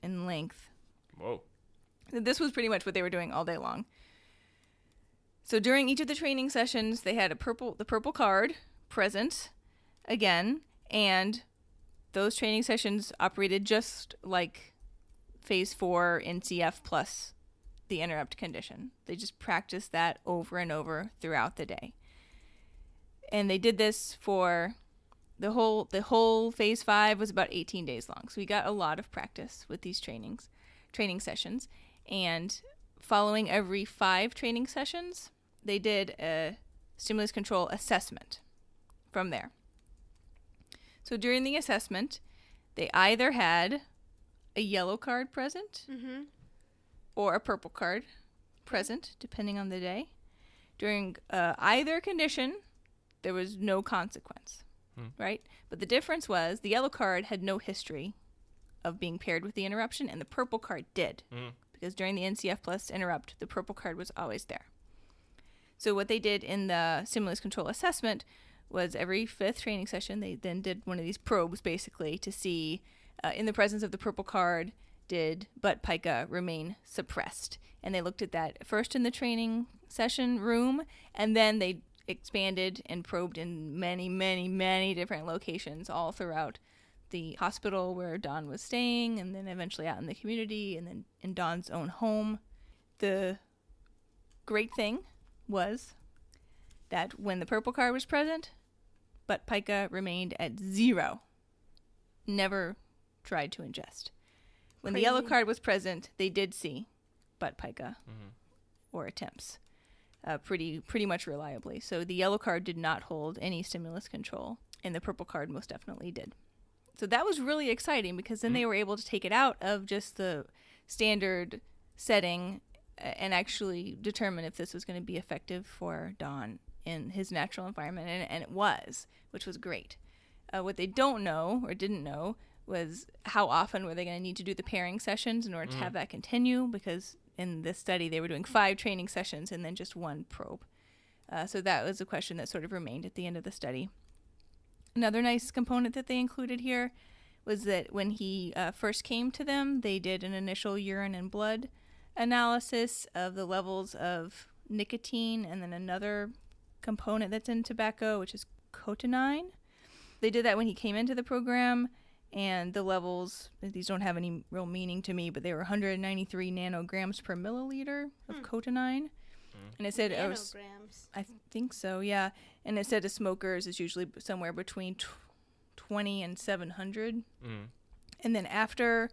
Speaker 2: in length.
Speaker 1: Whoa.
Speaker 2: This was pretty much what they were doing all day long. So during each of the training sessions, they had the purple card present again, and those training sessions operated just like phase 4 NCF plus the interrupt condition. They just practiced that over and over throughout the day. And they did this for the whole phase 5 was about 18 days long. So we got a lot of practice with these training sessions. And following every 5 training sessions, they did a stimulus control assessment from there. So during the assessment, they either had a yellow card present or a purple card present, depending on the day. During either condition, there was no consequence, right? But the difference was the yellow card had no history of being paired with the interruption, and the purple card did. Because during the NCF plus interrupt, the purple card was always there. So what they did in the stimulus control assessment was every 5th training session, they then did one of these probes, basically, to see, in the presence of the purple card, did butt pica remain suppressed? And they looked at that first in the training session room, and then they expanded and probed in many, many, many different locations all throughout the hospital where Dawn was staying, and then eventually out in the community, and then in Dawn's own home. The great thing was that when the purple card was present, butt pica remained at 0. Never tried to ingest. When the yellow card was present, they did see butt pica or attempts pretty much reliably. So the yellow card did not hold any stimulus control, and the purple card most definitely did. So that was really exciting because then they were able to take it out of just the standard setting and actually determine if this was going to be effective for Dawn in his natural environment, and it was, which was great. What they don't know or didn't know was how often were they going to need to do the pairing sessions in order to have that continue, because in this study they were doing 5 training sessions and then just 1 probe. So that was a question that sort of remained at the end of the study. Another nice component that they included here was that when he first came to them, they did an initial urine and blood analysis of the levels of nicotine and then another component that's in tobacco, which is cotinine. They did that when he came into the program, and the levels, these don't have any real meaning to me, but they were 193 nanograms per milliliter of cotinine. And it said,
Speaker 3: nanograms.
Speaker 2: I think so, yeah. And it said a smoker's is usually somewhere between 20 and 700. And then after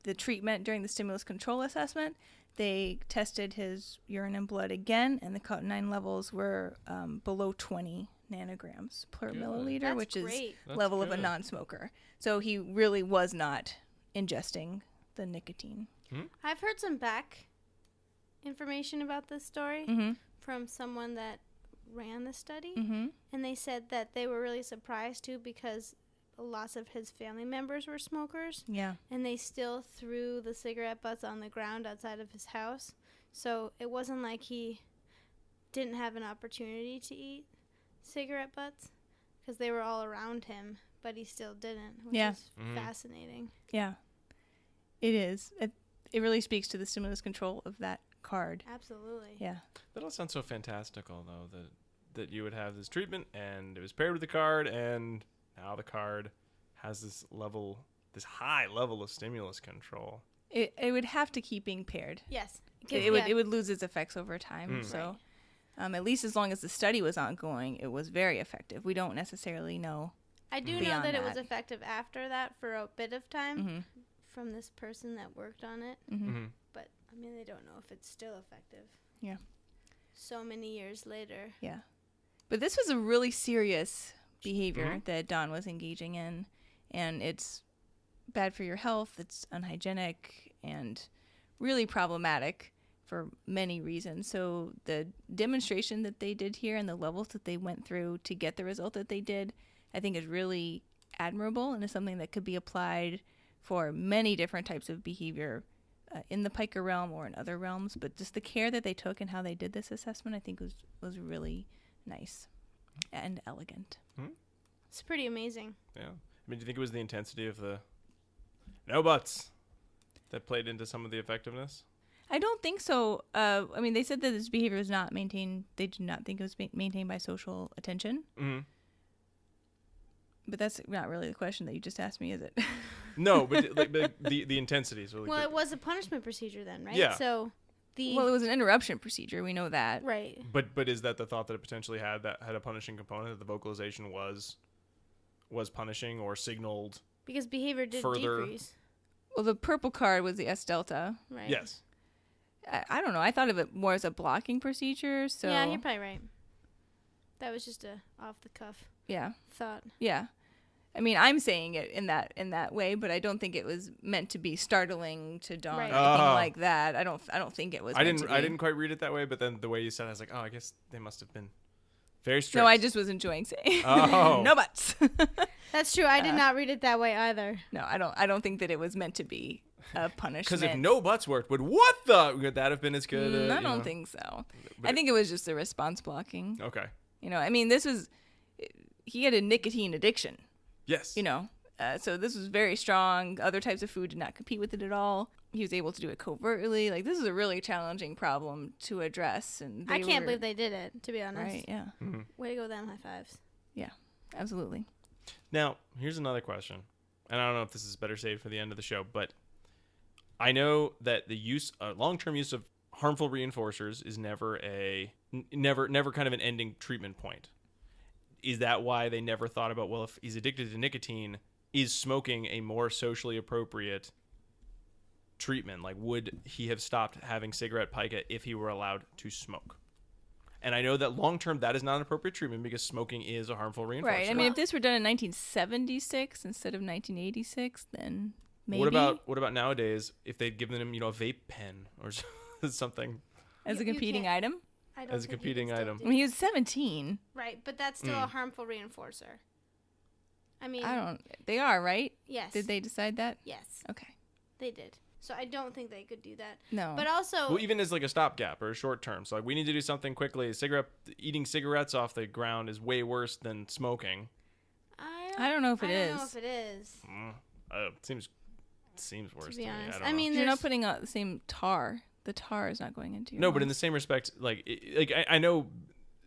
Speaker 2: the treatment during the stimulus control assessment, they tested his urine and blood again, and the cotinine levels were below 20 nanograms per milliliter,
Speaker 3: That's
Speaker 2: which
Speaker 3: great.
Speaker 2: is level of a non-smoker. So he really was not ingesting the nicotine.
Speaker 3: I've heard some back information about this story from someone that ran the study, and they said that they were really surprised too because lots of his family members were smokers.
Speaker 2: Yeah.
Speaker 3: And they still threw the cigarette butts on the ground outside of his house. So it wasn't like he didn't have an opportunity to eat cigarette butts because they were all around him, but he still didn't, which is fascinating.
Speaker 2: Yeah. It is. It really speaks to the stimulus control of that card.
Speaker 3: Absolutely.
Speaker 2: Yeah.
Speaker 1: That all sounds so fantastical, though, that you would have this treatment, and it was paired with the card, and now the card has this high level of stimulus control.
Speaker 2: It would have to keep being paired.
Speaker 3: Yes.
Speaker 2: It would lose its effects over time. So,
Speaker 3: Right.
Speaker 2: at least as long as the study was ongoing, it was very effective. We don't necessarily know.
Speaker 3: I do know
Speaker 2: beyond
Speaker 3: that it was
Speaker 2: that.
Speaker 3: effective after that for a bit of time from this person that worked on it. But, I mean, they don't know if it's still effective.
Speaker 2: Yeah.
Speaker 3: So many years later.
Speaker 2: Yeah. But this was a really serious behavior that Don was engaging in, and it's bad for your health. It's unhygienic and really problematic for many reasons. So the demonstration that they did here and the levels that they went through to get the result that they did, I think is really admirable and is something that could be applied for many different types of behavior in the Pica realm or in other realms. But just the care that they took and how they did this assessment, I think was really nice and elegant.
Speaker 3: It's pretty amazing.
Speaker 1: Yeah. I mean, do you think it was the intensity of the no buts that played into some of the effectiveness?
Speaker 2: I don't think so. I mean, they said that this behavior was not maintained. They did not think it was maintained by social attention. But that's not really the question that you just asked me, is it?
Speaker 1: No, but the intensity is really
Speaker 3: Well,
Speaker 1: good.
Speaker 3: it was a punishment procedure then, right?
Speaker 1: Yeah.
Speaker 3: So
Speaker 2: Well, it was an interruption procedure. We know that.
Speaker 3: right.
Speaker 1: But is that the thought that it potentially had a punishing component, that the vocalization was punishing or signaled?
Speaker 3: Because behavior did
Speaker 1: Further-
Speaker 3: decrease.
Speaker 2: Well, the purple card was the S delta.
Speaker 3: Right.
Speaker 1: Yes.
Speaker 2: I don't know. I thought of it more as a blocking procedure. So
Speaker 3: Yeah, you're probably right. That was just a off the cuff
Speaker 2: yeah.
Speaker 3: thought.
Speaker 2: Yeah. I mean, I'm saying it in that way, but I don't think it was meant to be startling to Dawn
Speaker 3: Right.
Speaker 2: or anything
Speaker 1: Oh.
Speaker 2: like that. I don't think it was.
Speaker 1: I
Speaker 2: meant
Speaker 1: didn't
Speaker 2: to be.
Speaker 1: quite read it that way, but then the way you said it, I was like, oh, I guess they must have been very strict.
Speaker 2: No, I just was enjoying saying
Speaker 1: Oh.
Speaker 2: no buts.
Speaker 3: That's true. I did not read it that way either.
Speaker 2: No, I don't think that it was meant to be a punishment.
Speaker 1: Because if no buts worked, would would that have been as good?
Speaker 2: I don't think so.
Speaker 1: But
Speaker 2: I think it was just a response blocking.
Speaker 1: Okay.
Speaker 2: I mean, he had a nicotine addiction.
Speaker 1: Yes.
Speaker 2: So this was very strong. Other types of food did not compete with it at all. He was able to do it covertly. Like, this is a really challenging problem to address. And
Speaker 3: I can't believe they did it, to be honest.
Speaker 2: Right, yeah.
Speaker 3: Way to go, them. High fives.
Speaker 2: Yeah, absolutely.
Speaker 1: Now, here's another question, and I don't know if this is better saved for the end of the show, but I know that the long-term use of harmful reinforcers is never kind of an ending treatment point. Is that why they never thought about, well, if he's addicted to nicotine, is smoking a more socially appropriate treatment? Like, would he have stopped having cigarette pica if he were allowed to smoke? And I know that long-term, that is not an appropriate treatment because smoking is a harmful reinforcer.
Speaker 2: Right. I mean, if this were done in 1976 instead of 1986, then maybe.
Speaker 1: What about nowadays if they'd given him, a vape pen or something
Speaker 2: as a
Speaker 3: You
Speaker 2: competing
Speaker 3: can't-
Speaker 2: item?
Speaker 3: I don't
Speaker 1: As a
Speaker 3: think you
Speaker 1: competing
Speaker 3: can still
Speaker 1: item.
Speaker 3: do
Speaker 2: I mean, he was 17.
Speaker 3: Right, but that's still a harmful reinforcer. I mean,
Speaker 2: They are, right?
Speaker 3: yes.
Speaker 2: Did they decide that?
Speaker 3: Yes,
Speaker 2: Okay.
Speaker 3: they did. So I don't think they could do that.
Speaker 2: No.
Speaker 3: But also,
Speaker 1: Well, even as like a stopgap or a short term. So like, we need to do something quickly. Eating cigarettes off the ground is way worse than smoking.
Speaker 2: I don't know if it
Speaker 3: I
Speaker 2: is.
Speaker 3: don't know if it is.
Speaker 1: It seems worse
Speaker 3: To
Speaker 1: to,
Speaker 3: be
Speaker 1: me.
Speaker 3: honest,
Speaker 1: I don't
Speaker 3: I
Speaker 1: know.
Speaker 3: mean,
Speaker 2: You're
Speaker 3: there's
Speaker 2: not putting out the same tar. The tar is not going into your
Speaker 1: No, but in the
Speaker 2: lungs.
Speaker 1: same respect, I know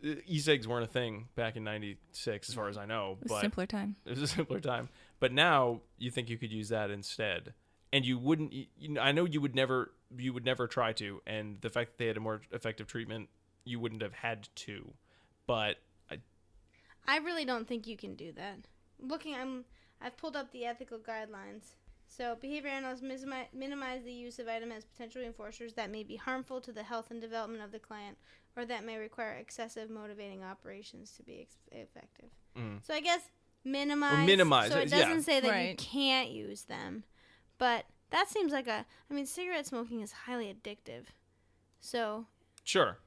Speaker 1: e-cigs weren't a thing back in '96, as far as I know.
Speaker 2: It was a
Speaker 1: But
Speaker 2: simpler time.
Speaker 1: it was a simpler time. But now you think you could use that instead, and you wouldn't. I know you would never try to. And the fact that they had a more effective treatment, you wouldn't have had to. But
Speaker 3: I really don't think you can do that. I've pulled up the ethical guidelines. So, behavior analysts minimize the use of items as potential reinforcers that may be harmful to the health and development of the client, or that may require excessive motivating operations to be effective. So, I guess minimize.
Speaker 1: minimize,
Speaker 3: So it
Speaker 1: yeah.
Speaker 3: doesn't say that you
Speaker 2: Right.
Speaker 3: can't use them, but that seems like cigarette smoking is highly addictive. So
Speaker 1: sure.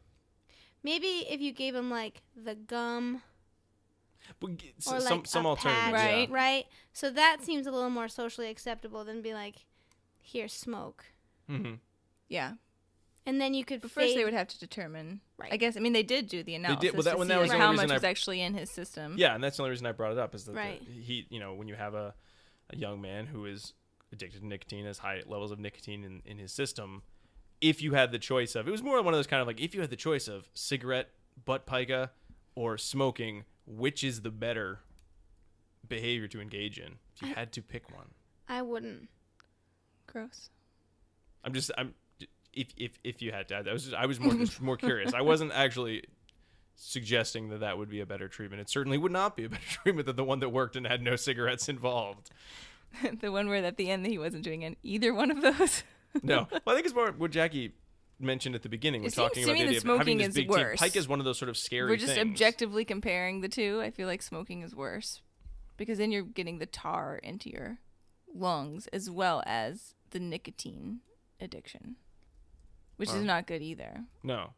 Speaker 3: maybe if you gave them like the gum.
Speaker 1: But
Speaker 3: Or like
Speaker 1: some
Speaker 3: a
Speaker 1: alternatives,
Speaker 2: patch.
Speaker 1: yeah.
Speaker 3: Right? So that seems a little more socially acceptable than be like, here, smoke.
Speaker 1: Mm-hmm.
Speaker 2: Yeah.
Speaker 3: And then you could
Speaker 2: But first,
Speaker 3: fade.
Speaker 2: they would have to determine.
Speaker 3: Right.
Speaker 2: I guess. I mean, they did do the analysis
Speaker 1: well, that-
Speaker 2: to
Speaker 1: when
Speaker 2: see
Speaker 1: that was
Speaker 2: like,
Speaker 1: the
Speaker 2: how
Speaker 1: only
Speaker 2: much
Speaker 1: reason
Speaker 2: was
Speaker 1: I-
Speaker 2: actually in his system.
Speaker 1: Yeah, and that's the only reason I brought it up is that
Speaker 3: Right.
Speaker 1: he, when you have a young man who is addicted to nicotine, has high levels of nicotine in his system, if you had the choice of, it was more one of those kind of like, if you had the choice of cigarette, butt pica, or smoking, which is the better behavior to engage in if you had to pick one?
Speaker 3: I wouldn't.
Speaker 2: Gross.
Speaker 1: If you had to, I was more curious. I wasn't actually suggesting that would be a better treatment. It certainly would not be a better treatment than the one that worked and had no cigarettes involved.
Speaker 2: The one where at the end he wasn't doing either one of those.
Speaker 1: No. Well, I think it's more what Jackie mentioned at the beginning when talking about the idea of having this big team. Pica is one of those sort of scary things.
Speaker 2: We're just objectively comparing the two. I feel like smoking is worse because then you're getting the tar into your lungs as well as the nicotine addiction, which is not good either.
Speaker 1: No.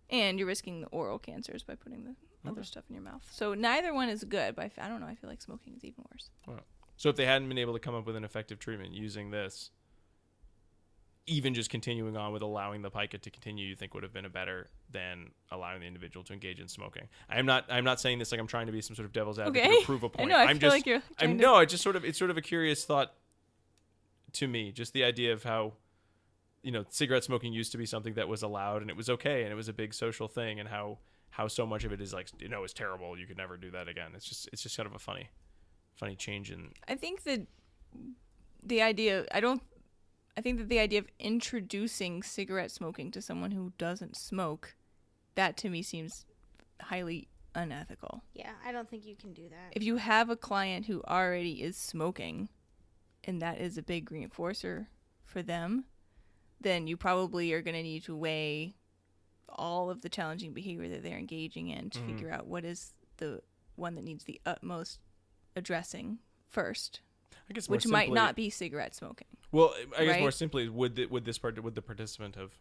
Speaker 2: And you're risking the oral cancers by putting the other stuff in your mouth. So neither one is good, but I don't know. I feel like smoking is even worse.
Speaker 1: Wow. So if they hadn't been able to come up with an effective treatment using this, even just continuing on with allowing the pica to continue, you think would have been better than allowing the individual to engage in smoking. I'm not saying this like I'm trying to be some sort of devil's advocate to prove a point.
Speaker 2: I know, I feel like you're
Speaker 1: it's just sort of a curious thought to me, just the idea of how, cigarette smoking used to be something that was allowed and it was okay and it was a big social thing, and how so much of it is like, is terrible. You could never do that again. It's just kind of a funny change in.
Speaker 2: I think that the idea of introducing cigarette smoking to someone who doesn't smoke, that to me seems highly unethical.
Speaker 3: Yeah, I don't think you can do that.
Speaker 2: If you have a client who already is smoking and that is a big reinforcer for them, then you probably are going to need to weigh all of the challenging behavior that they're engaging in to figure out what is the one that needs the utmost addressing first.
Speaker 1: I guess
Speaker 2: which might not be cigarette smoking.
Speaker 1: Well, I guess more simply, would the participant have,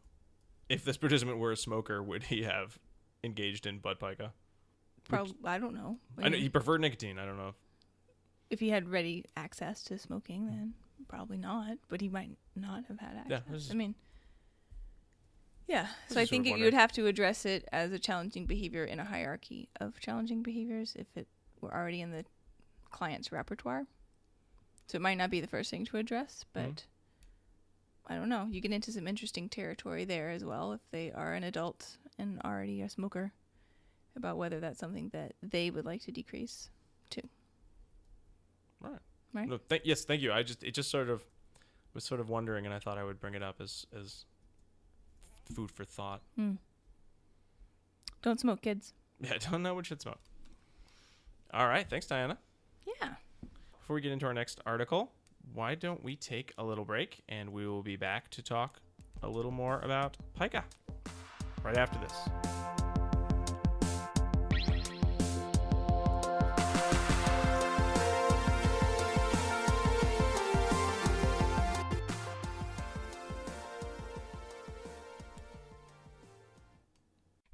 Speaker 1: if this participant were a smoker, would he have engaged in butt pica?
Speaker 2: Probably, I don't know.
Speaker 1: I know he preferred nicotine. I don't know
Speaker 2: if he had ready access to smoking, then probably not. But he might not have had access. So I think you would have to address it as a challenging behavior in a hierarchy of challenging behaviors if it were already in the client's repertoire. So it might not be the first thing to address, but I don't know. You get into some interesting territory there as well if they are an adult and already a smoker, about whether that's something that they would like to decrease too.
Speaker 1: Right. No, yes, thank you. It just sort of was sort of wondering, and I thought I would bring it up as food for thought.
Speaker 2: Don't smoke, kids.
Speaker 1: Yeah, don't know what should smoke. All right, thanks, Diana.
Speaker 2: Yeah.
Speaker 1: Before we get into our next article, why don't we take a little break, and we will be back to talk a little more about pica right after this.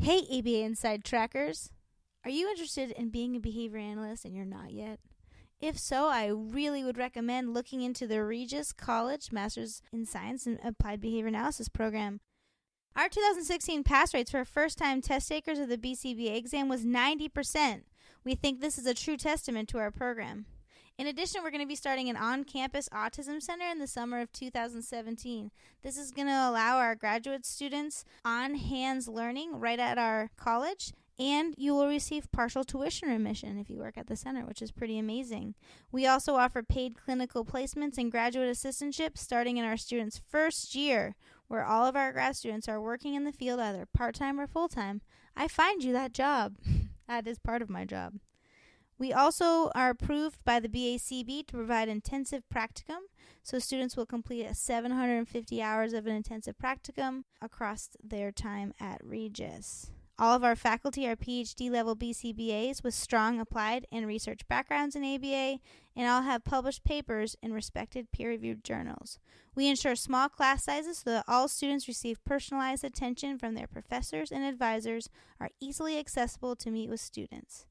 Speaker 3: Hey, ABA Inside Trackers. Are you interested in being a behavior analyst and you're not yet? If so, I really would recommend looking into the Regis College Masters in Science and Applied Behavior Analysis program. Our 2016 pass rates for first-time test takers of the BCBA exam was 90%. We think this is a true testament to our program. In addition, we're going to be starting an on-campus autism center in the summer of 2017. This is going to allow our graduate students on-hands learning right at our college, and you will receive partial tuition remission if you work at the center, which is pretty amazing. We also offer paid clinical placements and graduate assistantships starting in our students' first year, where all of our grad students are working in the field either part-time or full-time. I find you that job. That is part of my job. We also are approved by the BACB to provide intensive practicum, so students will complete 750 hours of an intensive practicum across their time at Regis. All of our faculty are PhD-level BCBAs with strong applied and research backgrounds in ABA, and all have published papers in respected peer-reviewed journals. We ensure small class sizes so that all students receive personalized attention from their professors and advisors, are easily accessible to meet with students.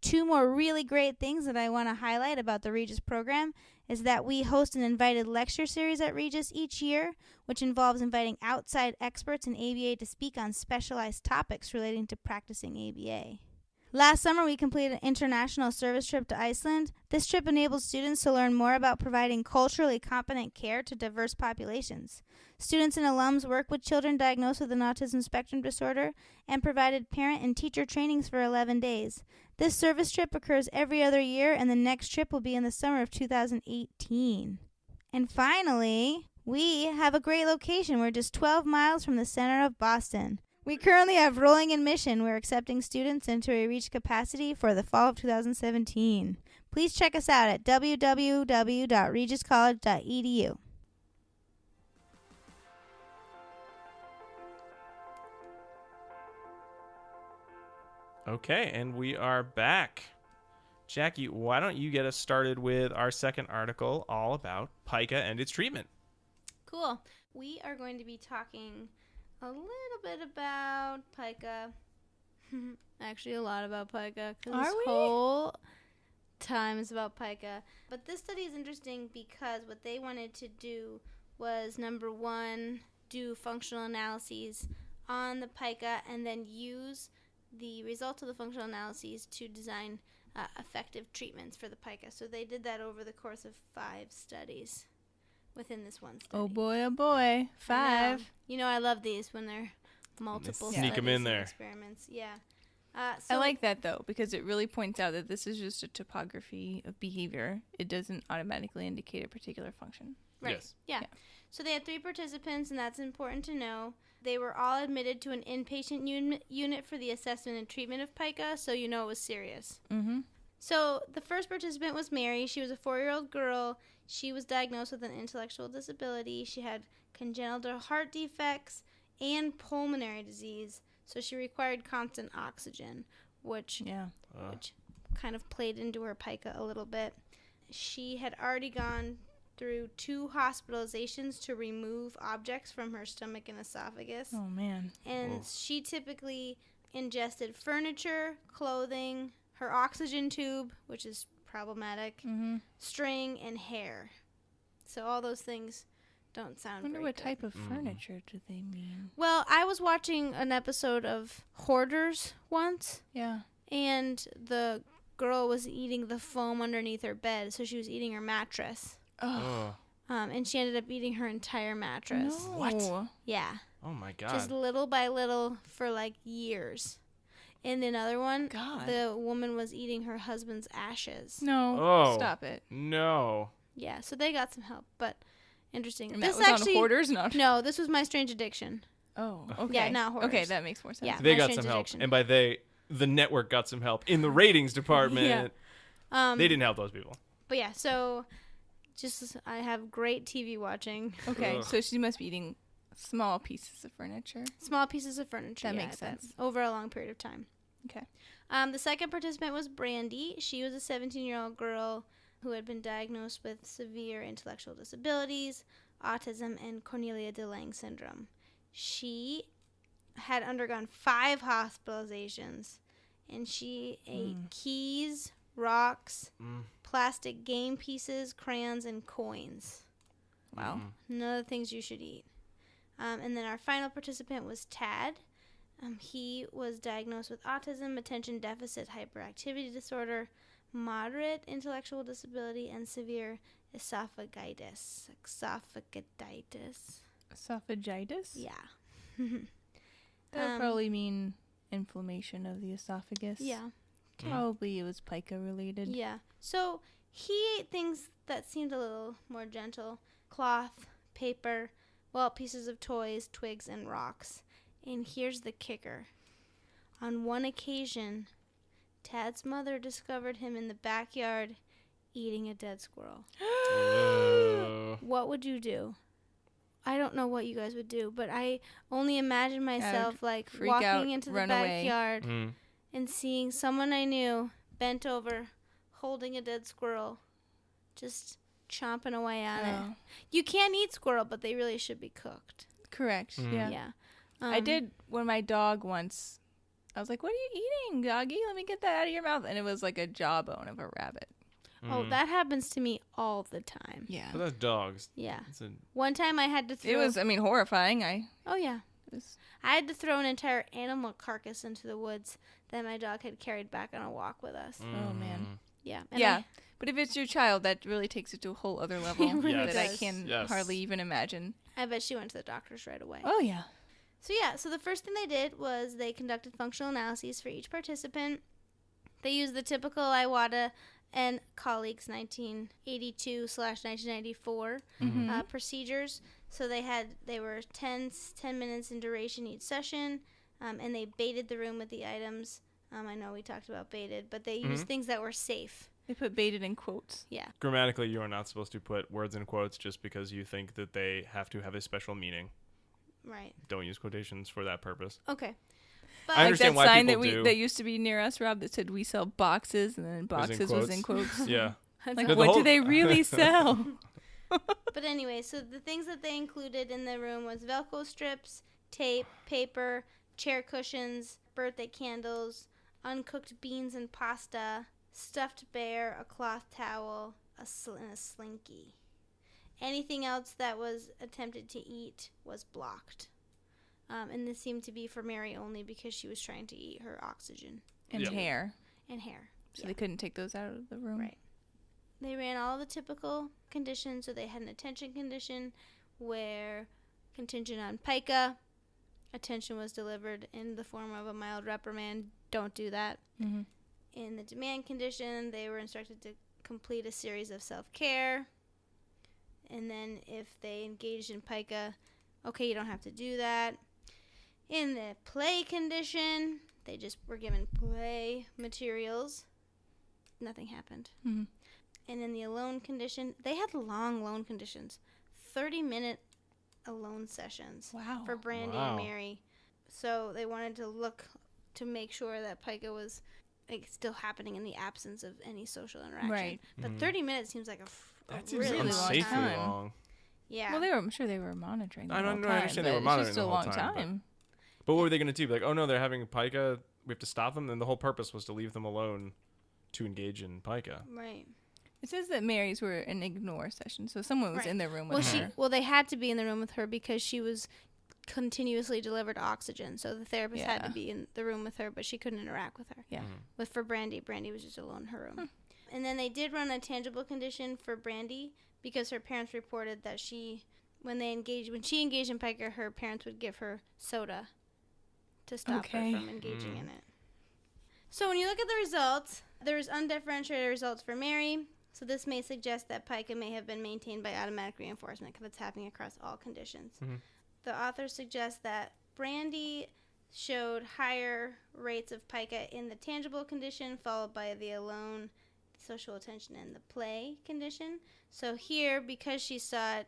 Speaker 3: Two more really great things that I want to highlight about the Regis program is that we host an invited lecture series at Regis each year, which involves inviting outside experts in ABA to speak on specialized topics relating to practicing ABA. Last summer, we completed an international service trip to Iceland. This trip enabled students to learn more about providing culturally competent care to diverse populations. Students and alums work with children diagnosed with an autism spectrum disorder and provided parent and teacher trainings for 11 days. This service trip occurs every other year, and the next trip will be in the summer of 2018. And finally, we have a great location. We're just 12 miles from the center of Boston. We currently have rolling admission. We're accepting students until we reach capacity for the fall of 2017. Please check us out at www.regiscollege.edu.
Speaker 1: Okay, and we are back. Jackie, why don't you get us started with our second article all about pica and its treatment?
Speaker 3: Cool. We are going to be talking a little bit about pica. Actually, a lot about pica.
Speaker 2: Are
Speaker 3: this
Speaker 2: we?
Speaker 3: whole time is about pica. But this study is interesting because what they wanted to do was, number one, do functional analyses on the pica and then use the results of the functional analyses to design effective treatments for the pica. So they did that over the course of 5 studies within this one study.
Speaker 2: Oh boy. 5.
Speaker 3: You know, I love these when they're multiple
Speaker 1: Sneak 'em
Speaker 3: studies
Speaker 1: in
Speaker 3: and
Speaker 1: there.
Speaker 3: experiments. Yeah.
Speaker 2: I like that, though, because it really points out that this is just a topography of behavior. It doesn't automatically indicate a particular function.
Speaker 3: Right.
Speaker 1: Yes.
Speaker 3: Yeah. So they had 3 participants, and that's important to know. They were all admitted to an inpatient unit for the assessment and treatment of pica, so you know it was serious.
Speaker 2: Mm-hmm.
Speaker 3: So the first participant was Mary. She was a 4-year-old girl. She was diagnosed with an intellectual disability. She had congenital heart defects and pulmonary disease, so she required constant oxygen, which kind of played into her pica a little bit. She had already gone through 2 hospitalizations to remove objects from her stomach and esophagus.
Speaker 2: Oh, man.
Speaker 3: And she typically ingested furniture, clothing, her oxygen tube, which is problematic, string, and hair. So all those things don't sound
Speaker 2: I wonder
Speaker 3: very
Speaker 2: what
Speaker 3: good.
Speaker 2: type of furniture do they mean?
Speaker 3: Well, I was watching an episode of Hoarders once,
Speaker 2: Yeah.
Speaker 3: and the girl was eating the foam underneath her bed, so she was eating her mattress.
Speaker 2: Oh.
Speaker 3: And she ended up eating her entire mattress.
Speaker 2: No.
Speaker 1: What?
Speaker 3: Yeah.
Speaker 1: Oh, my God.
Speaker 3: Just little by little for like years. In another one,
Speaker 2: God.
Speaker 3: the woman was eating her husband's ashes.
Speaker 2: No.
Speaker 1: Oh.
Speaker 2: Stop it.
Speaker 1: No.
Speaker 3: Yeah, so they got some help, but interesting.
Speaker 2: And
Speaker 3: this
Speaker 2: that was
Speaker 3: actually,
Speaker 2: on Hoarders, not...
Speaker 3: No, this was My Strange Addiction.
Speaker 2: Oh, okay.
Speaker 3: Yeah, not Hoarders.
Speaker 2: Okay, that makes more sense.
Speaker 3: Yeah.
Speaker 1: They
Speaker 3: My
Speaker 1: got
Speaker 3: Strange
Speaker 1: some help.
Speaker 3: Addiction.
Speaker 1: And by they, the network got some help. In the ratings department, they didn't help those people.
Speaker 3: But yeah, so just I have great TV watching.
Speaker 2: Okay,
Speaker 1: Ugh.
Speaker 2: so she must be eating small pieces of furniture.
Speaker 3: Small pieces of furniture.
Speaker 2: That
Speaker 3: yeah,
Speaker 2: makes sense.
Speaker 3: Over a long period of time.
Speaker 2: Okay.
Speaker 3: The second participant was Brandy. She was a 17-year-old girl who had been diagnosed with severe intellectual disabilities, autism, and Cornelia de Lange syndrome. She had undergone 5 hospitalizations, and she ate keys, rocks, plastic game pieces, crayons, and coins.
Speaker 2: Wow.
Speaker 3: None of the things you should eat. And then our final participant was Tad. He was diagnosed with autism, attention deficit hyperactivity disorder, moderate intellectual disability, and severe esophagitis.
Speaker 2: Esophagitis?
Speaker 3: Yeah.
Speaker 2: That would probably mean inflammation of the esophagus.
Speaker 3: Yeah.
Speaker 2: Probably it was pica related.
Speaker 3: Yeah. So he ate things that seemed a little more gentle. Cloth, paper, pieces of toys, twigs, and rocks. And here's the kicker. On one occasion, Tad's mother discovered him in the backyard eating a dead squirrel. What would you do? I don't know what you guys would do, but I only imagine myself like walking into the backyard and seeing someone I knew bent over, holding a dead squirrel, just chomping away on it. You can't eat squirrel, but they really should be cooked.
Speaker 2: Correct. Yeah.
Speaker 3: Yeah.
Speaker 2: I did when my dog once. I was like, "What are you eating, doggy? Let me get that out of your mouth." And it was like a jawbone of a rabbit.
Speaker 3: Oh, that happens to me all the time.
Speaker 2: Yeah.
Speaker 1: But that's dogs.
Speaker 3: Yeah.
Speaker 1: It's a,
Speaker 3: One time I had to throw...
Speaker 2: It was, horrifying.
Speaker 3: Oh, yeah.
Speaker 2: It
Speaker 3: I had to throw an entire animal carcass into the woods that my dog had carried back on a walk with us.
Speaker 2: Oh, man.
Speaker 3: Yeah.
Speaker 2: Yeah. But if it's your child, that really takes it to a whole other level
Speaker 1: really
Speaker 2: that I
Speaker 3: does.
Speaker 2: can hardly even imagine.
Speaker 3: I bet she went to the doctors right away.
Speaker 2: Oh, yeah.
Speaker 3: So the first thing they did was they conducted functional analyses for each participant. They used the typical Iwata and colleagues 1982/1994 procedures. So they were 10 minutes in duration each session, and they baited the room with the items. I know we talked about baited, but they used things that were safe.
Speaker 2: They put baited in quotes.
Speaker 3: Yeah.
Speaker 1: Grammatically, you are not supposed to put words in quotes just because you think that they have to have a special meaning.
Speaker 3: Right.
Speaker 1: Don't use quotations for that purpose.
Speaker 3: Okay. But
Speaker 1: I understand
Speaker 2: like that
Speaker 1: why
Speaker 2: sign
Speaker 1: people
Speaker 2: that
Speaker 1: do.
Speaker 2: that used to be near us, Rob, that said we sell boxes, and then boxes was in quotes.
Speaker 1: Yeah.
Speaker 2: Like,
Speaker 1: The
Speaker 2: what
Speaker 1: whole-
Speaker 2: do they really sell?
Speaker 3: But anyway, so the things that they included in the room was Velcro strips, tape, paper, chair cushions, birthday candles, uncooked beans and pasta, stuffed bear, a cloth towel, and a slinky. Anything else that was attempted to eat was blocked. And this seemed to be for Mary only because she was trying to eat her oxygen.
Speaker 2: And hair.
Speaker 3: And hair.
Speaker 2: So they couldn't take those out of the room.
Speaker 3: Right. They ran all the typical conditions. So they had an attention condition where contingent on pica, attention was delivered in the form of a mild reprimand. Don't do that.
Speaker 2: Mm-hmm.
Speaker 3: In the demand condition, they were instructed to complete a series of self-care. And then if they engaged in pica, okay, you don't have to do that. In the play condition, they just were given play materials. Nothing happened.
Speaker 2: Mm-hmm.
Speaker 3: And in the alone condition, they had long alone conditions. 30-minute alone sessions.
Speaker 2: Wow.
Speaker 3: For Brandy and Mary. So they wanted to look to make sure that pica was still happening in the absence of any social interaction.
Speaker 2: Right.
Speaker 3: But 30 minutes seems like a
Speaker 1: That
Speaker 3: really
Speaker 1: seems
Speaker 3: long
Speaker 2: unsafely
Speaker 3: time.
Speaker 1: long.
Speaker 3: Yeah.
Speaker 2: Well, I'm sure they were monitoring.
Speaker 1: I
Speaker 2: The
Speaker 1: don't
Speaker 2: whole
Speaker 1: know. I
Speaker 2: time,
Speaker 1: understand they
Speaker 2: but
Speaker 1: were monitoring
Speaker 2: it's just
Speaker 1: the
Speaker 2: a
Speaker 1: whole
Speaker 2: long
Speaker 1: time,
Speaker 2: time.
Speaker 1: But what were they going to do? Like, oh no, they're having pica. We have to stop them. Then the whole purpose was to leave them alone to engage in pica.
Speaker 3: Right.
Speaker 2: It says that Mary's were an ignore session, so someone was
Speaker 3: Right.
Speaker 2: in their room with her.
Speaker 3: Well, they had to be in the room with her because she was continuously delivered oxygen. So the therapist had to be in the room with her, but she couldn't interact with her.
Speaker 2: Yeah.
Speaker 3: But for Brandy was just alone in her room. And then they did run a tangible condition for Brandy because her parents reported that when she engaged in pica, her parents would give her soda to stop her from engaging in it. So when you look at the results, there's undifferentiated results for Mary. So this may suggest that pica may have been maintained by automatic reinforcement because it's happening across all conditions.
Speaker 1: Mm-hmm.
Speaker 3: The author suggests that Brandy showed higher rates of pica in the tangible condition, followed by the alone, social attention, and the play condition. So here, because she saw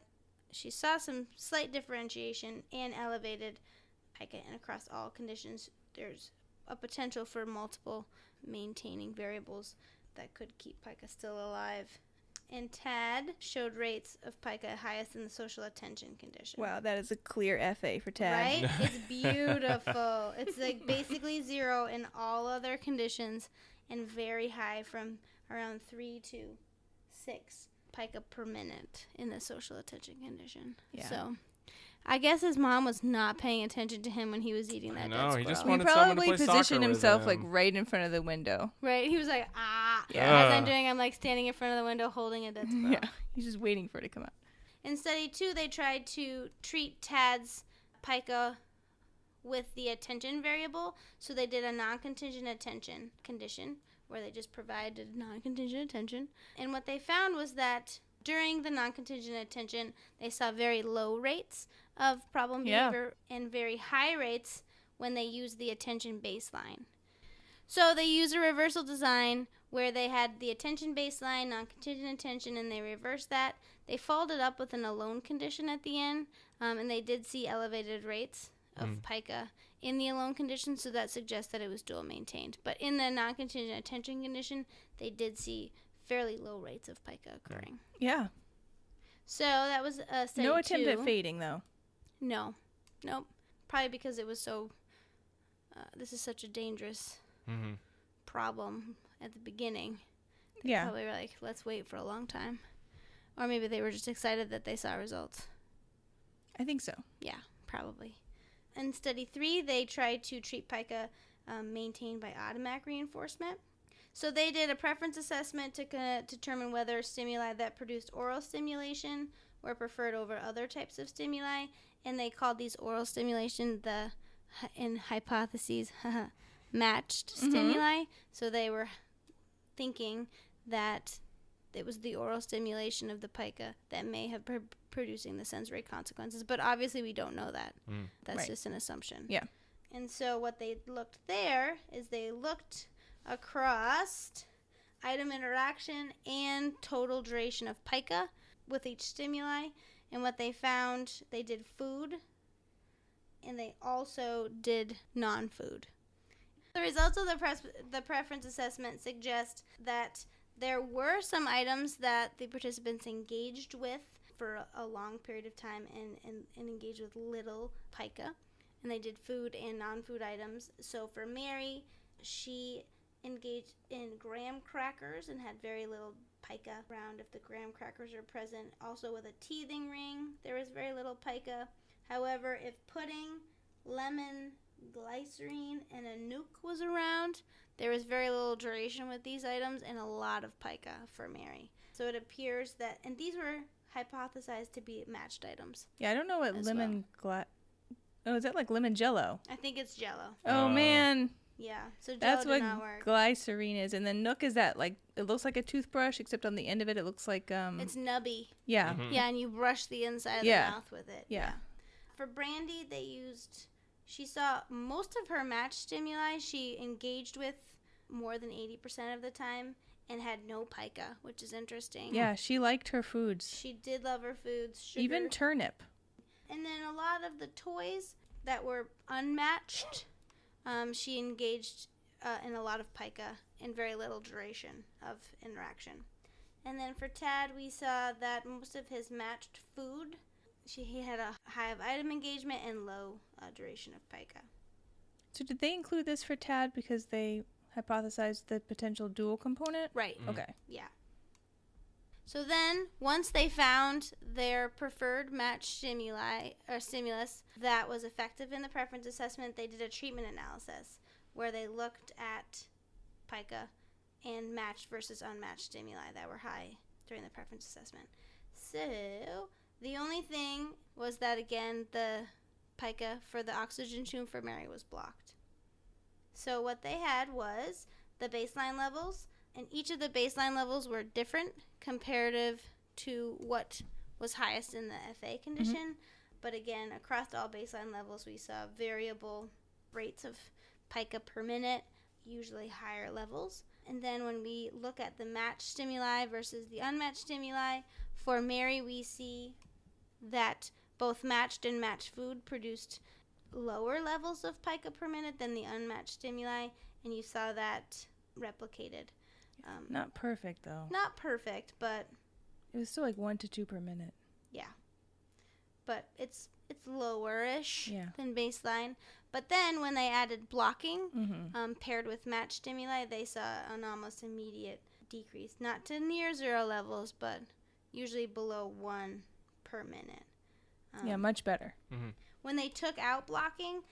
Speaker 3: some slight differentiation and elevated pica and across all conditions, there's a potential for multiple maintaining variables that could keep pica still alive. And Tad showed rates of pica highest in the social attention condition.
Speaker 2: Wow, that is a clear FA for Tad.
Speaker 3: Right? It's beautiful. It's like basically 0 in all other conditions and very high from around 3 to 6 pica per minute in the social attention condition.
Speaker 2: Yeah.
Speaker 3: So I guess his mom was not paying attention to him when he was eating that dead
Speaker 1: he just
Speaker 3: squirrel.
Speaker 2: He
Speaker 1: wanted someone to
Speaker 2: probably
Speaker 1: play soccer
Speaker 2: positioned
Speaker 1: with
Speaker 2: himself
Speaker 1: him.
Speaker 2: like right in front of the window.
Speaker 3: Right? He was like, ah.
Speaker 2: Yeah.
Speaker 3: As I'm doing, I'm like standing in front of the window holding a dead squirrel.
Speaker 2: Yeah, he's just waiting for it to come out.
Speaker 3: In study 2, they tried to treat Tad's pica with the attention variable. So they did a non-contingent attention condition where they just provided non-contingent attention. And what they found was that during the non-contingent attention, they saw very low rates of problem behavior and very high rates when they used the attention baseline. So they used a reversal design where they had the attention baseline, non-contingent attention, and they reversed that. They followed it up with an alone condition at the end, and they did see elevated rates of pica in the alone condition, so that suggests that it was dual maintained. But in the non-contingent attention condition, they did see fairly low rates of pica occurring.
Speaker 2: Yeah.
Speaker 3: So that was study
Speaker 2: No attempt
Speaker 3: 2.
Speaker 2: at fading, though.
Speaker 3: No. Nope. Probably because it was so... this is such a dangerous problem at the beginning. They probably were like, let's wait for a long time. Or maybe they were just excited that they saw results.
Speaker 2: I think so.
Speaker 3: Yeah, probably. In study 3, they tried to treat pica maintained by automatic reinforcement. So they did a preference assessment to determine whether stimuli that produced oral stimulation were preferred over other types of stimuli, and they called these oral stimulation in hypotheses matched stimuli. So they were thinking that it was the oral stimulation of the pica that may have producing the sensory consequences, but obviously we don't know that. That's just an assumption.
Speaker 2: Yeah.
Speaker 3: And so what they looked there is they looked across item interaction and total duration of pica with each stimuli, and what they found, they did food and they also did non-food. The results of the preference assessment suggest that there were some items that the participants engaged with for a long period of time and engaged with little pica, and they did food and non-food items. So for Mary, she engaged in graham crackers and had very little pica around if the graham crackers are present. Also with a teething ring, there was very little pica. However, if pudding, lemon, glycerine, and a nuke was around, there was very little duration with these items and a lot of pica for Mary. So it appears that, and these were hypothesized to be matched items.
Speaker 2: Yeah, I don't know what lemon Oh, is that like lemon jello?
Speaker 3: I think it's jello.
Speaker 2: Oh, man.
Speaker 3: Yeah, so jello
Speaker 2: That's
Speaker 3: did
Speaker 2: what
Speaker 3: not work.
Speaker 2: glycerine is. And then nook is that like, it looks like a toothbrush, except on the end of it, it looks like,
Speaker 3: It's nubby.
Speaker 2: yeah.
Speaker 3: Yeah, and you brush the inside of the mouth with it.
Speaker 2: Yeah.
Speaker 3: For Brandy, she saw most of her match stimuli she engaged with more than 80% of the time and had no pica, which is interesting.
Speaker 2: Yeah, she liked her foods.
Speaker 3: She did love her foods. Sugar.
Speaker 2: Even turnip.
Speaker 3: And then a lot of the toys that were unmatched, she engaged in a lot of pica and very little duration of interaction. And then for Tad, we saw that most of his matched food, he had a high of item engagement and low duration of pica.
Speaker 2: So did they include this for Tad because they hypothesized the potential dual component?
Speaker 3: Right.
Speaker 2: Okay.
Speaker 3: Yeah. So then, once they found their preferred match stimulus that was effective in the preference assessment, they did a treatment analysis where they looked at pica and matched versus unmatched stimuli that were high during the preference assessment. So the only thing was that, again, the pica for the oxygen tune for Mary was blocked. So what they had was the baseline levels, and each of the baseline levels were different comparative to what was highest in the FA condition. But again, across all baseline levels, we saw variable rates of pica per minute, usually higher levels. And then when we look at the matched stimuli versus the unmatched stimuli, for Mary, we see that both matched and matched food produced lower levels of pica per minute than the unmatched stimuli, and you saw that replicated.
Speaker 2: Not perfect, though.
Speaker 3: Not perfect, but
Speaker 2: It was still like 1 to 2 per minute.
Speaker 3: yeah. But it's lower-ish
Speaker 2: Yeah.
Speaker 3: than baseline. But then when they added blocking,
Speaker 2: Mm-hmm.
Speaker 3: paired with matched stimuli, they saw an almost immediate decrease. Not to near 0 levels, but usually below 1 per minute.
Speaker 2: Yeah, much better.
Speaker 1: Mm-hmm.
Speaker 3: When they took out blocking,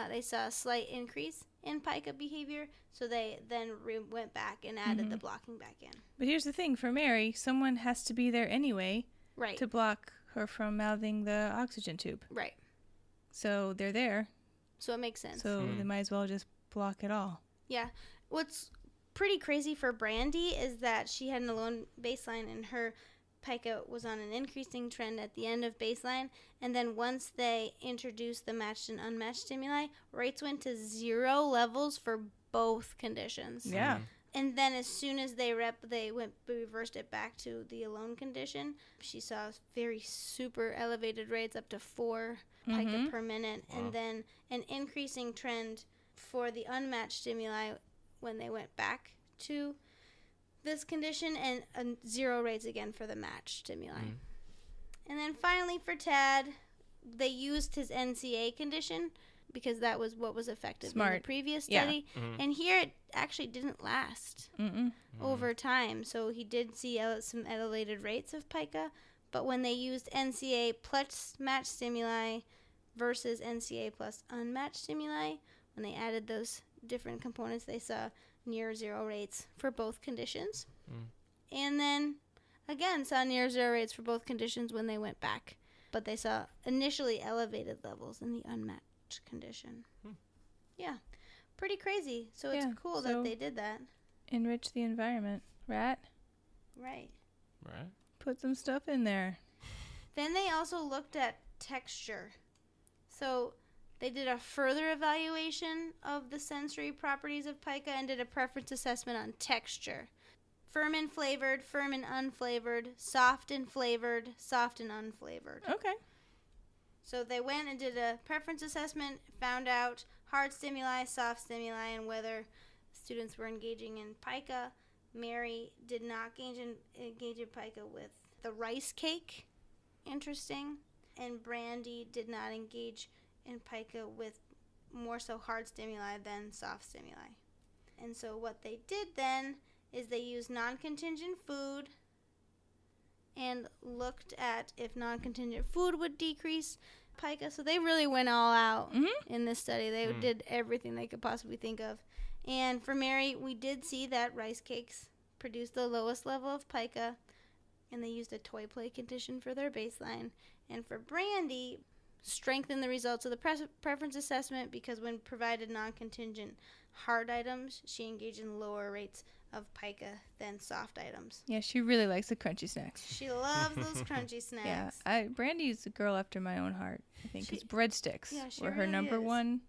Speaker 3: they saw a slight increase in pica behavior, so they then went back and added the blocking back in.
Speaker 2: But here's the thing. For Mary, someone has to be there anyway
Speaker 3: Right.
Speaker 2: to block her from mouthing the oxygen tube.
Speaker 3: Right.
Speaker 2: So they're there.
Speaker 3: So it makes sense.
Speaker 2: So they might as well just block it all.
Speaker 3: Yeah. What's pretty crazy for Brandy is that she had an alone baseline and her pica was on an increasing trend at the end of baseline. And then once they introduced the matched and unmatched stimuli, rates went to 0 levels for both conditions.
Speaker 2: Yeah.
Speaker 3: And then as soon as they reversed it back to the alone condition, she saw very super elevated rates up to 4 pica per minute.
Speaker 1: Wow.
Speaker 3: And then an increasing trend for the unmatched stimuli when they went back to this condition, and 0 rates again for the matched stimuli. And then finally for Tad, they used his NCA condition because that was what was effective in the previous study. And here it actually didn't last over time. So he did see some elevated rates of pica, but when they used NCA plus matched stimuli versus NCA plus unmatched stimuli. When they added those different components, they saw near zero rates for both conditions. And then, again, saw near zero rates for both conditions when they went back. But they saw initially elevated levels in the unmatched condition. Yeah, pretty crazy. So it's cool that they did that.
Speaker 2: Enrich the environment, right?
Speaker 3: Right.
Speaker 2: Put some stuff in there.
Speaker 3: Then they also looked at texture. So they did a further evaluation of the sensory properties of pica and did a preference assessment on texture. Firm and flavored, firm and unflavored, soft and flavored, soft and unflavored.
Speaker 2: Okay.
Speaker 3: So they went and did a preference assessment, found out hard stimuli, soft stimuli, and whether students were engaging in pica. Mary did not engage in pica with the rice cake. Interesting. And Brandy did not engage in pica with more so hard stimuli than soft stimuli. And so what they did then is they used non-contingent food and looked at if non-contingent food would decrease pica. So they really went all out in this study. They did everything they could possibly think of. And for Mary, we did see that rice cakes produced the lowest level of pica, and they used a toy play condition for their baseline. And for Brandy, strengthened the results of the preference assessment because when provided non-contingent hard items, she engaged in lower rates of pica than soft items.
Speaker 2: Yeah, she really likes the crunchy snacks.
Speaker 3: She loves those crunchy snacks.
Speaker 2: Yeah, Brandy's a girl after my own heart, I think, because breadsticks were her
Speaker 3: really
Speaker 2: number
Speaker 3: is.
Speaker 2: one,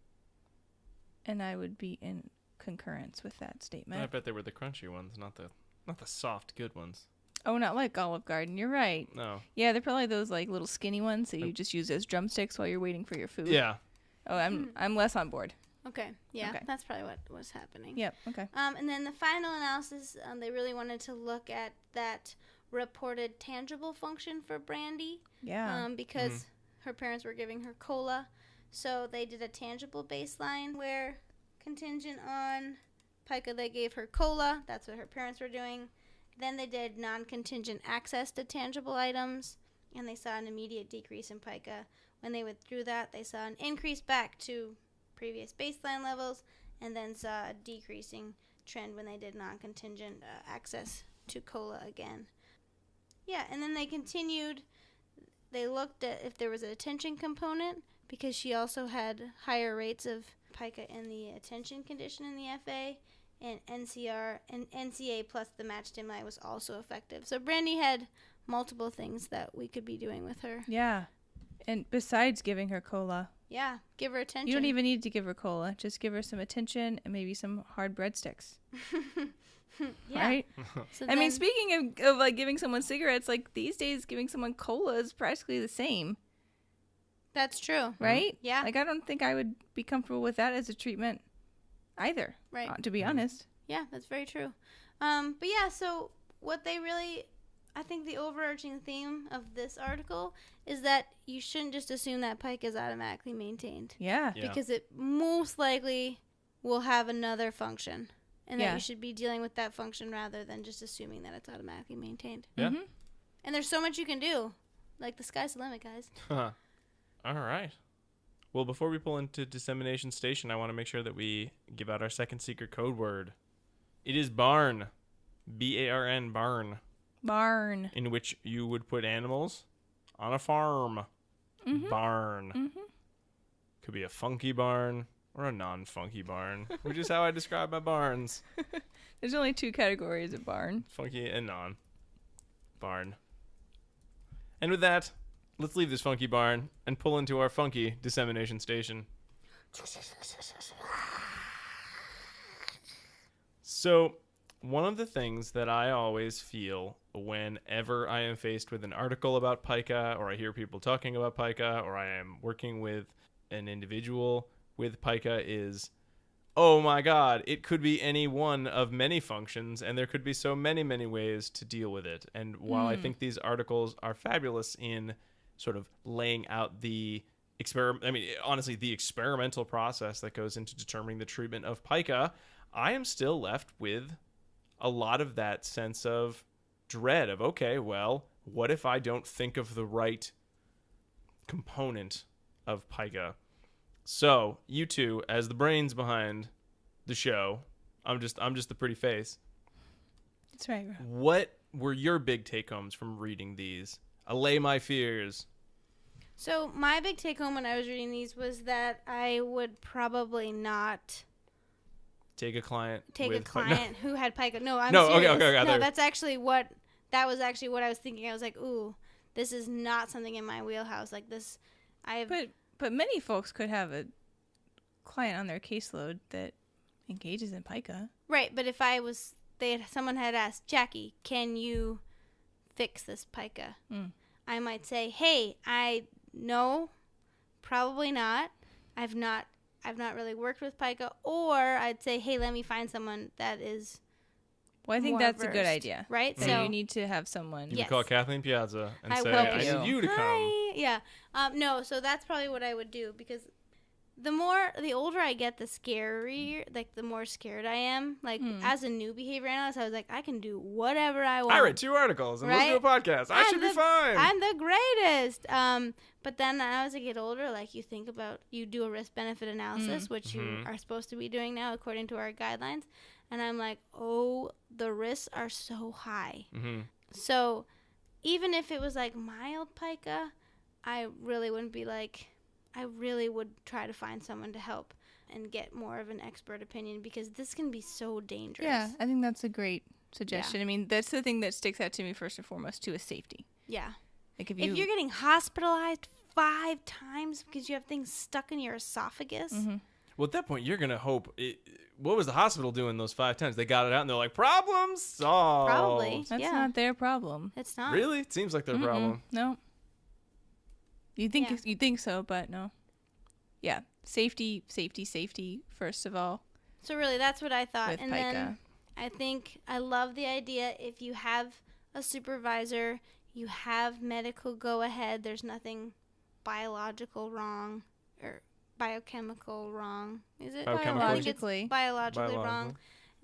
Speaker 2: and I would be in concurrence with that statement.
Speaker 1: I bet they were the crunchy ones, not the soft good ones.
Speaker 2: Oh, not like Olive Garden. You're right.
Speaker 1: No.
Speaker 2: Yeah, they're probably those like little skinny ones that you just use as drumsticks while you're waiting for your food.
Speaker 1: Yeah.
Speaker 2: Oh, I'm less on board.
Speaker 3: Okay, yeah,
Speaker 2: Okay.
Speaker 3: that's probably what was happening.
Speaker 2: Yep. Okay.
Speaker 3: And then the final analysis, they really wanted to look at that reported tangible function for Brandy.
Speaker 2: Yeah.
Speaker 3: Because her parents were giving her cola. So they did a tangible baseline where contingent on pica, they gave her cola. That's what her parents were doing. Then they did non-contingent access to tangible items, and they saw an immediate decrease in pica. When they withdrew that, they saw an increase back to previous baseline levels, and then saw a decreasing trend when they did non-contingent access to cola again. Yeah, and then they continued. They looked at if there was an attention component, because she also had higher rates of pica in the attention condition in the FA, and NCR and NCA plus the match stimuli was also effective. So Brandy had multiple things that we could be doing with her.
Speaker 2: Yeah. And besides giving her cola,
Speaker 3: Yeah, give her attention.
Speaker 2: you don't even need to give her cola. Just give her some attention and maybe some hard breadsticks.
Speaker 3: Yeah.
Speaker 2: Right?
Speaker 3: So
Speaker 2: I mean,
Speaker 3: then-
Speaker 2: speaking of like giving someone cigarettes, like these days giving someone cola is practically the same,
Speaker 3: that's true.
Speaker 2: right?
Speaker 3: Yeah.
Speaker 2: Like I don't think I would be comfortable with that as a treatment either.
Speaker 3: Right.
Speaker 2: To be honest.
Speaker 3: Yeah, that's very true. But yeah, so what they really, I think the overarching theme of this article is that you shouldn't just assume that pica is automatically maintained.
Speaker 2: Yeah.
Speaker 1: Yeah.
Speaker 3: Because it most likely will have another function. And that
Speaker 2: Yeah.
Speaker 3: you should be dealing with that function rather than just assuming that it's automatically maintained.
Speaker 1: Yeah.
Speaker 2: Mhm.
Speaker 3: And there's so much you can do. Like, the sky's the limit, guys.
Speaker 1: All right. Well, before we pull into Dissemination Station, I want to make sure that we give out our second secret code word. It is barn. BARN, barn.
Speaker 2: Barn.
Speaker 1: In which you would put animals on a farm. Barn.
Speaker 2: Mm-hmm.
Speaker 1: Could be a funky barn or a non-funky barn, which is how I describe my barns.
Speaker 2: There's only two categories of barn.
Speaker 1: Funky and non. Barn. And with that, let's leave this funky barn and pull into our funky Dissemination Station. So, one of the things that I always feel whenever I am faced with an article about pica, or I hear people talking about pica, or I am working with an individual with pica is, oh my god, it could be any one of many functions, and there could be so many, many ways to deal with it. And while I think these articles are fabulous in sort of laying out the honestly, the experimental process that goes into determining the treatment of pica, I am still left with a lot of that sense of dread of, okay, well, what if I don't think of the right component of Pica. So you two, as the brains behind the show, I'm just the pretty face.
Speaker 2: That's right, Rob.
Speaker 1: What were your big take-homes from reading these? Allay my fears.
Speaker 3: So my big take home when I was reading these was that I would probably not
Speaker 1: Take a client
Speaker 3: who had Pica. No, I'm
Speaker 1: No,
Speaker 3: serious.
Speaker 1: okay.
Speaker 3: No, that was actually what I was thinking. I was like, ooh, this is not something in my wheelhouse. Like this,
Speaker 2: But many folks could have a client on their caseload that engages in Pica.
Speaker 3: Right, but if someone had asked, Jackie, can you fix this Pica? I might say, hey, no, probably not. I've not really worked with Pica. Or I'd say, hey, let me find someone that is
Speaker 2: Well, I think
Speaker 3: more
Speaker 2: that's a
Speaker 3: versed,
Speaker 2: good idea.
Speaker 3: right?
Speaker 2: So you need to have someone.
Speaker 1: You
Speaker 3: Yes.
Speaker 1: can call Kathleen Piazza and
Speaker 3: I
Speaker 1: say,
Speaker 3: will.
Speaker 1: I need you to come.
Speaker 3: Hi. Yeah. No, so that's probably what I would do, because the older I get, the scarier, like the more scared I am. Like as a new behavior analyst, I was like, I can do whatever I want.
Speaker 1: I read 2 articles and let's do a podcast. I should be fine.
Speaker 3: I'm the greatest. But then as I get older, like you do a risk-benefit analysis, which you are supposed to be doing now according to our guidelines. And I'm like, oh, the risks are so high. So even if it was like mild Pica, I really wouldn't be like, I really would try to find someone to help and get more of an expert opinion, because this can be so dangerous.
Speaker 2: Yeah, I think that's a great suggestion. I mean, that's the thing that sticks out to me first and foremost, too, is safety.
Speaker 3: Yeah.
Speaker 2: Like if
Speaker 3: you're getting hospitalized 5 times because you have things stuck in your esophagus.
Speaker 1: Well, at that point, you're going to hope. What was the hospital doing those 5 times? They got it out and they're like, problem solved.
Speaker 3: Probably.
Speaker 2: That's
Speaker 3: yeah.
Speaker 2: not their problem.
Speaker 3: It's not.
Speaker 1: Really? It seems like their problem.
Speaker 2: No. You think so, but no. Yeah. Safety, first of all.
Speaker 3: So really, that's what I thought.
Speaker 2: With
Speaker 3: and
Speaker 2: Pica.
Speaker 3: then I think I love the idea, if you have a supervisor, you have medical go-ahead, there's nothing biological wrong or biochemical wrong. Is it
Speaker 2: Biologically.
Speaker 3: biologically wrong?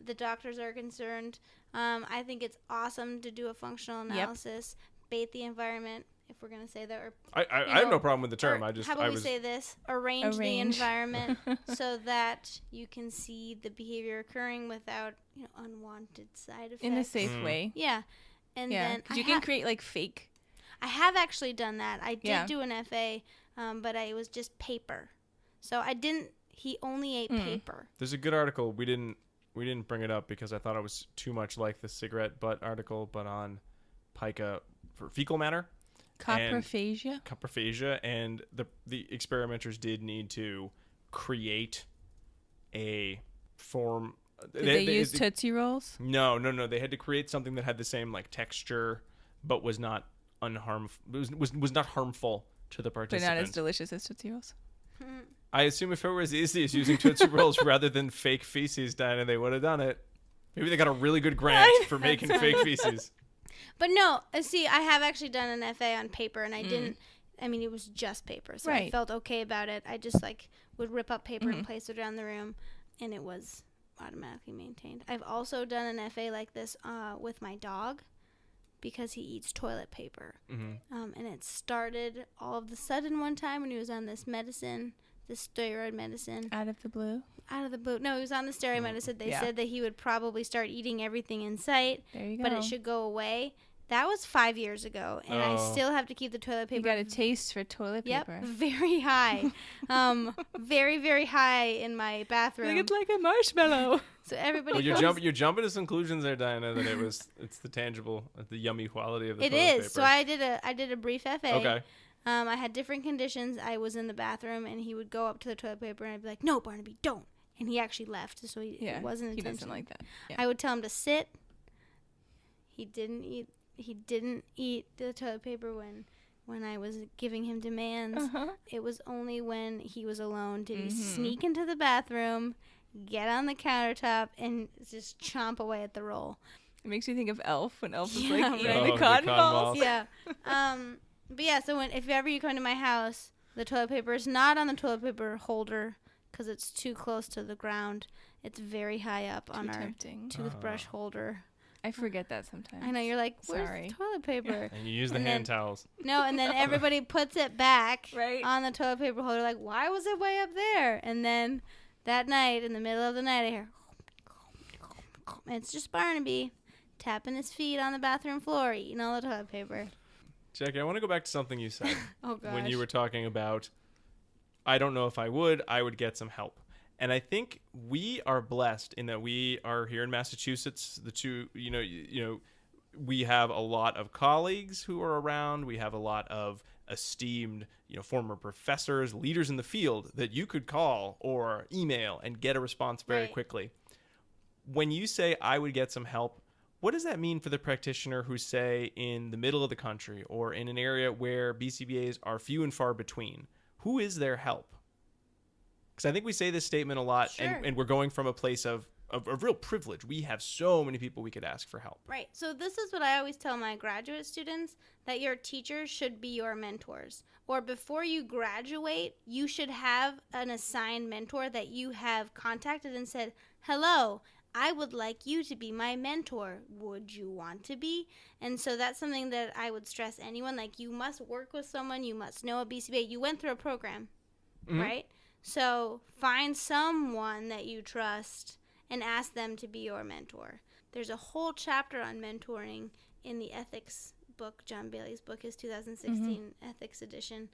Speaker 3: The doctors are concerned. I think it's awesome to do a functional analysis, bait the environment, if we're going to say that. Or
Speaker 1: I have no problem with the term.
Speaker 3: How about we say this? Arrange the environment so that you can see the behavior occurring without unwanted side effects.
Speaker 2: In a safe way.
Speaker 3: Yeah. And then
Speaker 2: because you can create like fake.
Speaker 3: I have actually done that. I did do an FA, but it was just paper. So he only ate paper.
Speaker 1: There's a good article. We didn't bring it up because I thought it was too much like the cigarette butt article, but on Pica for fecal matter. Coprophagia, and the experimenters did need to create a form.
Speaker 2: Did they use Tootsie Rolls?
Speaker 1: No. They had to create something that had the same like texture, but was not unharmful. Was not harmful to the participant.
Speaker 2: But not as delicious as Tootsie Rolls.
Speaker 1: I assume if it were as easy as using Tootsie Rolls rather than fake feces, Dinah, they would have done it. Maybe they got a really good grant for making fake feces.
Speaker 3: But no, see, I have actually done an FA on paper, and I didn't. I mean, it was just paper, so I felt okay about it. I just would rip up paper and place it around the room, and it was automatically maintained. I've also done an FA like this with my dog, because he eats toilet paper, and it started all of the sudden one time when he was on this medicine, this steroid medicine.
Speaker 2: Out of the blue.
Speaker 3: No, he was on the steroid medicine. They said that he would probably start eating everything in sight.
Speaker 2: There you go.
Speaker 3: But it should go away. That was 5 years ago, and I still have to keep the toilet paper.
Speaker 2: You got a taste for toilet paper.
Speaker 3: Yep, very high. Very, very high in my bathroom.
Speaker 2: It's like a marshmallow.
Speaker 3: So everybody
Speaker 1: you're jumping to conclusions there, Diana, that it's the tangible, the yummy quality of the toilet paper.
Speaker 3: It is. So I did a brief FA.
Speaker 1: Okay.
Speaker 3: I had different conditions. I was in the bathroom, and he would go up to the toilet paper, and I'd be like, "No, Barnaby, don't." And he actually left, so it wasn't intentional.
Speaker 2: He doesn't like that. Yeah.
Speaker 3: I would tell him to sit. He didn't eat. He didn't eat the toilet paper when I was giving him demands. It was only when he was alone did he sneak into the bathroom, get on the countertop, and just chomp away at the roll.
Speaker 2: It makes me think of Elf, when Elf was eating
Speaker 1: the
Speaker 2: the cotton balls.
Speaker 3: Yeah. But yeah, so if ever you come to my house, the toilet paper is not on the toilet paper holder because it's too close to the ground. It's very high up on our toothbrush holder.
Speaker 2: I forget that sometimes.
Speaker 3: I know, you're like, where's
Speaker 2: Sorry.
Speaker 3: the toilet paper?
Speaker 1: And you use the
Speaker 3: And
Speaker 1: hand
Speaker 3: then-
Speaker 1: towels.
Speaker 3: No, and then everybody puts it back
Speaker 2: Right.
Speaker 3: on the toilet paper holder. Like, why was it way up there? And then that night, in the middle of the night, I hear, it's just Barnaby tapping his feet on the bathroom floor, eating all the toilet paper.
Speaker 1: Jackie, I want to go back to something you said
Speaker 3: Oh, gosh.
Speaker 1: when you were talking about, I don't know if I would get some help. And I think we are blessed in that we are here in Massachusetts. The two, we have a lot of colleagues who are around. We have a lot of esteemed, former professors, leaders in the field that you could call or email and get a response very
Speaker 3: Right.
Speaker 1: quickly. When you say I would get some help, what does that mean for the practitioner who, say, in the middle of the country or in an area where BCBAs are few and far between? Who is their help? Because I think we say this statement a lot,
Speaker 3: Sure.
Speaker 1: and we're going from a place of real privilege. We have so many people we could ask for help.
Speaker 3: Right. So this is what I always tell my graduate students, that your teachers should be your mentors. Or before you graduate, you should have an assigned mentor that you have contacted and said, hello, I would like you to be my mentor. Would you want to be? And so that's something that I would stress anyone. Like, you must work with someone. You must know a BCBA. You went through a program, right? So find someone that you trust and ask them to be your mentor. There's a whole chapter on mentoring in the ethics book, John Bailey's book, his 2016 ethics edition.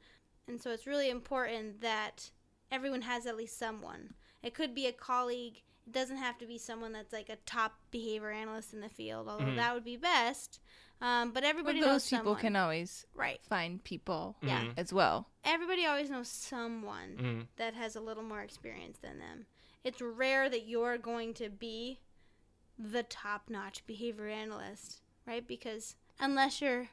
Speaker 3: And so it's really important that everyone has at least someone. It could be a colleague. It doesn't have to be someone that's like a top behavior analyst in the field, although that would be best. But everybody
Speaker 2: But
Speaker 3: knows
Speaker 2: those people
Speaker 3: someone.
Speaker 2: can always
Speaker 3: Right.
Speaker 2: find people
Speaker 3: Yeah.
Speaker 2: as well.
Speaker 3: Everybody always knows someone that has a little more experience than them. It's rare that you're going to be the top-notch behavior analyst, right? Because unless you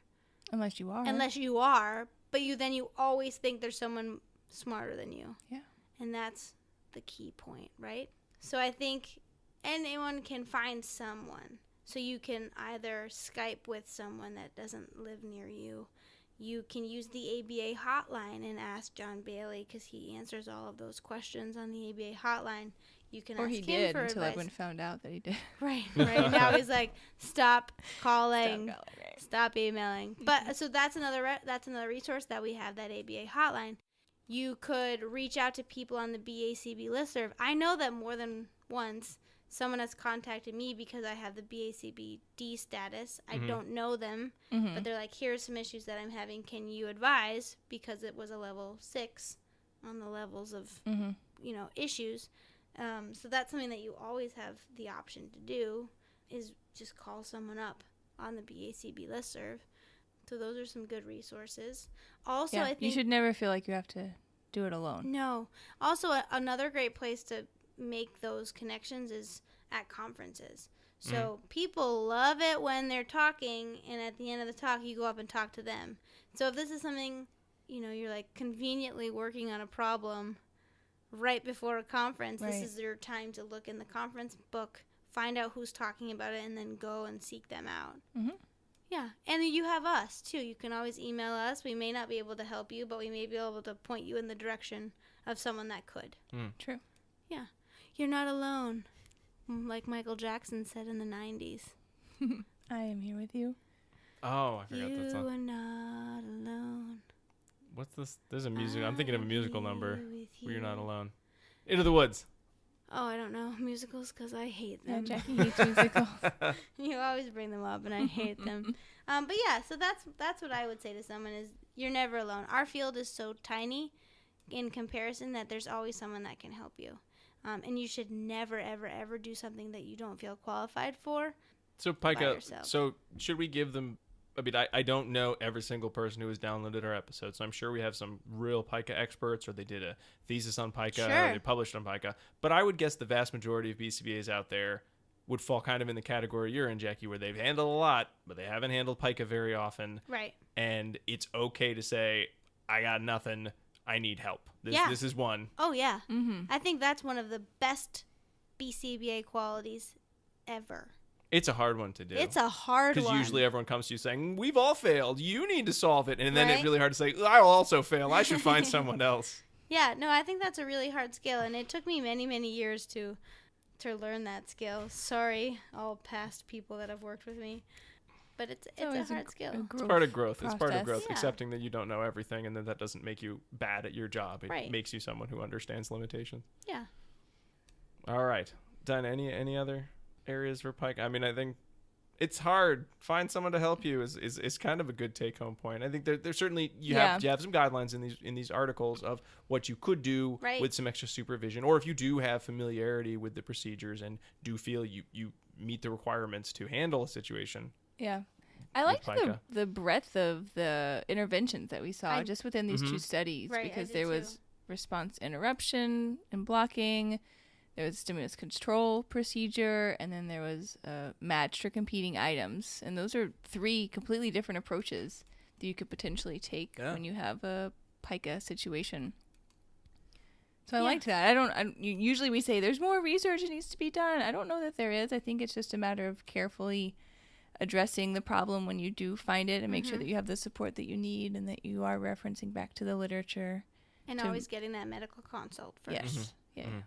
Speaker 3: are, but you always think there's someone smarter than you.
Speaker 2: Yeah.
Speaker 3: And that's the key point, right? So I think anyone can find someone. So you can either Skype with someone that doesn't live near you. You can use the ABA hotline and ask John Bailey, because he answers all of those questions on the ABA hotline. You can
Speaker 2: Or
Speaker 3: ask
Speaker 2: he
Speaker 3: him
Speaker 2: did
Speaker 3: for
Speaker 2: until
Speaker 3: advice.
Speaker 2: everyone found out that he did.
Speaker 3: Right. Now he's like, stop calling. Stop emailing. But so that's another resource that we have, that ABA hotline. You could reach out to people on the BACB listserv. I know that more than once someone has contacted me because I have the BACBD status. I don't know them, but they're like, here's some issues that I'm having. Can you advise? Because it was a level 6 on the levels of issues. So that's something that you always have the option to do, is just call someone up on the BACB listserv. So those are some good resources. Also, I think
Speaker 2: you should never feel like you have to do it alone.
Speaker 3: No. Also, another great place to make those connections is at conferences. So people love it when they're talking, and at the end of the talk, you go up and talk to them. So if this is something, you're like conveniently working on a problem right before a conference, this is your time to look in the conference book, find out who's talking about it, and then go and seek them out. Yeah, and you have us, too. You can always email us. We may not be able to help you, but we may be able to point you in the direction of someone that could.
Speaker 2: True.
Speaker 3: Yeah. You're not alone, like Michael Jackson said in the 90s.
Speaker 2: I am here with you.
Speaker 1: Oh, I forgot that
Speaker 3: You
Speaker 1: song.
Speaker 3: are not alone.
Speaker 1: What's this? There's a music. I'm thinking of a musical number.
Speaker 3: With
Speaker 1: Where you're
Speaker 3: you.
Speaker 1: not alone. Into the Woods.
Speaker 3: Oh, I don't know. Musicals, because I hate
Speaker 2: Yeah,
Speaker 3: them.
Speaker 2: Jackie hates musicals.
Speaker 3: You always bring them up, and I hate them. But yeah, so that's what I would say to someone is, you're never alone. Our field is so tiny in comparison that there's always someone that can help you. And you should never, ever, ever do something that you don't feel qualified for.
Speaker 1: So
Speaker 3: by
Speaker 1: Pica,
Speaker 3: yourself.
Speaker 1: so should we give them, I don't know every single person who has downloaded our episode, so I'm sure we have some real Pica experts, or they did a thesis on Pica,
Speaker 3: Sure.
Speaker 1: or they published on Pica, but I would guess the vast majority of BCBAs out there would fall kind of in the category you're in, Jackie, where they've handled a lot, but they haven't handled Pica very often,
Speaker 3: Right.
Speaker 1: and it's okay to say, I got nothing, I need help. This is one.
Speaker 3: Oh, yeah. I think that's one of the best BCBA qualities ever.
Speaker 1: It's a hard one to do.
Speaker 3: It's a hard one.
Speaker 1: Because usually everyone comes to you saying, we've all failed. You need to solve it. And then
Speaker 3: Right?
Speaker 1: it's really hard to say, I'll also fail. I should find someone else.
Speaker 3: Yeah, no, I think that's a really hard skill, and it took me many, many years to to learn that skill. Sorry, all past people that have worked with me. But it's a hard skill.
Speaker 1: It's part of growth.
Speaker 2: Process.
Speaker 1: It's part of growth,
Speaker 3: Yeah.
Speaker 1: accepting that you don't know everything, and that doesn't make you bad at your job. It
Speaker 3: Right.
Speaker 1: makes you someone who understands limitations.
Speaker 3: Yeah.
Speaker 1: All right. Done. Any other areas for Pike? I mean, I think it's hard. Find someone to help you is kind of a good take home point. I think there's certainly you have some guidelines in these articles of what you could do
Speaker 3: Right.
Speaker 1: with some extra supervision, or if you do have familiarity with the procedures and do feel you meet the requirements to handle a situation.
Speaker 2: Yeah. I liked
Speaker 1: Pica.
Speaker 2: the breadth of the interventions that we saw just within these
Speaker 1: Mhm.
Speaker 2: two studies,
Speaker 3: Right, I
Speaker 2: because
Speaker 3: did
Speaker 2: there was
Speaker 3: too.
Speaker 2: response interruption and blocking, there was stimulus control procedure, and then there was matched or competing items. And those are 3 completely different approaches that you could potentially take when you have a pica situation. So I liked that. Usually we say there's more research that needs to be done. I don't know that there is. I think it's just a matter of carefully addressing the problem when you do find it, and make sure that you have the support that you need and that you are referencing back to the literature.
Speaker 3: And always getting that medical consult first.
Speaker 2: Yes. Yeah.
Speaker 1: Mhm.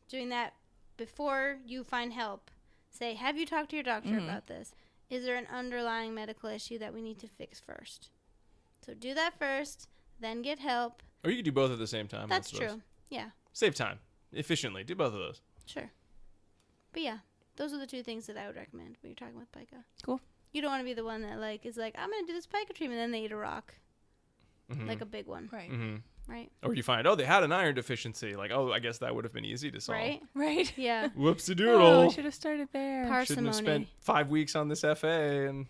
Speaker 3: Doing that before you find help. Say, have you talked to your doctor about this? Is there an underlying medical issue that we need to fix first? So do that first, then get help.
Speaker 1: Or you could do both at the same time.
Speaker 3: That's
Speaker 1: I suppose.
Speaker 3: true. Yeah,
Speaker 1: Save time efficiently. Do both of those.
Speaker 3: sure. But yeah, those are the 2 things that I would recommend when you're talking with pica.
Speaker 2: Cool.
Speaker 3: You don't want to be the one that is like, I'm going to do this pica treatment, and then they eat a rock.
Speaker 1: Mhm.
Speaker 3: Like a big one.
Speaker 2: Right.
Speaker 1: Mhm.
Speaker 3: Right?
Speaker 1: Or you find, they had an iron deficiency. Like, I guess that would have been easy to solve.
Speaker 3: Right?
Speaker 2: Right.
Speaker 3: Yeah.
Speaker 1: Whoopsie
Speaker 2: Oh, I
Speaker 1: doodle.
Speaker 2: should have started there.
Speaker 1: Shouldn't have spent 5 weeks on this FA and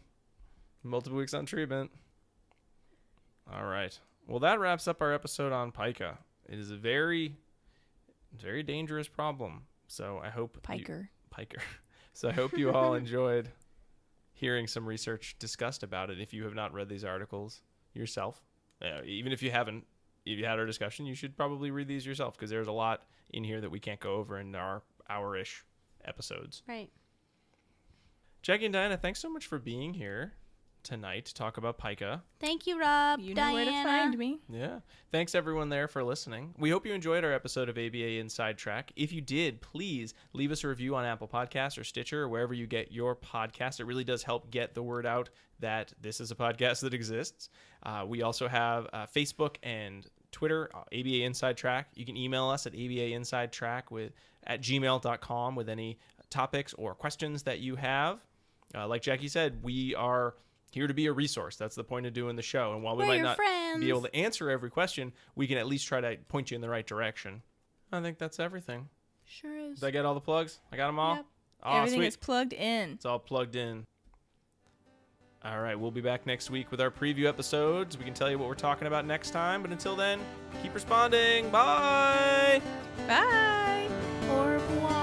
Speaker 1: multiple weeks on treatment. All right. Well, that wraps up our episode on pica. It is a very, very dangerous problem. So I hope
Speaker 2: Piker.
Speaker 1: Piker. So I hope you all enjoyed hearing some research discussed about it. If you have not read these articles yourself, even if you haven't, if you had our discussion, you should probably read these yourself, because there's a lot in here that we can't go over in our hour-ish episodes.
Speaker 3: Right.
Speaker 1: Jackie and Diana, thanks so much for being here tonight to talk about pica.
Speaker 3: Thank you, Rob.
Speaker 2: You know
Speaker 3: Diana.
Speaker 2: where to find me.
Speaker 1: Yeah. Thanks everyone there for listening. We hope you enjoyed our episode of ABA Inside Track. If you did, please leave us a review on Apple Podcasts or Stitcher or wherever you get your podcast. It really does help get the word out that this is a podcast that exists. We also have Facebook and Twitter, ABA Inside Track. You can email us at abainsidetrack@gmail.com with any topics or questions that you have. Like Jackie said, we are here to be a resource. That's the point of doing the show. And while we
Speaker 3: We're
Speaker 1: might
Speaker 3: your
Speaker 1: not
Speaker 3: friends.
Speaker 1: be able to answer every question, we can at least try to point you in the right direction. I think that's everything.
Speaker 2: Sure is.
Speaker 1: Did I get all the plugs? I got them all?
Speaker 2: Yep.
Speaker 1: Oh,
Speaker 2: Everything
Speaker 1: sweet.
Speaker 2: is plugged in.
Speaker 1: It's all plugged in. All right, we'll be back next week with our preview episodes. We can tell you what we're talking about next time. But until then, keep responding. Bye.
Speaker 2: Bye.
Speaker 3: Au revoir.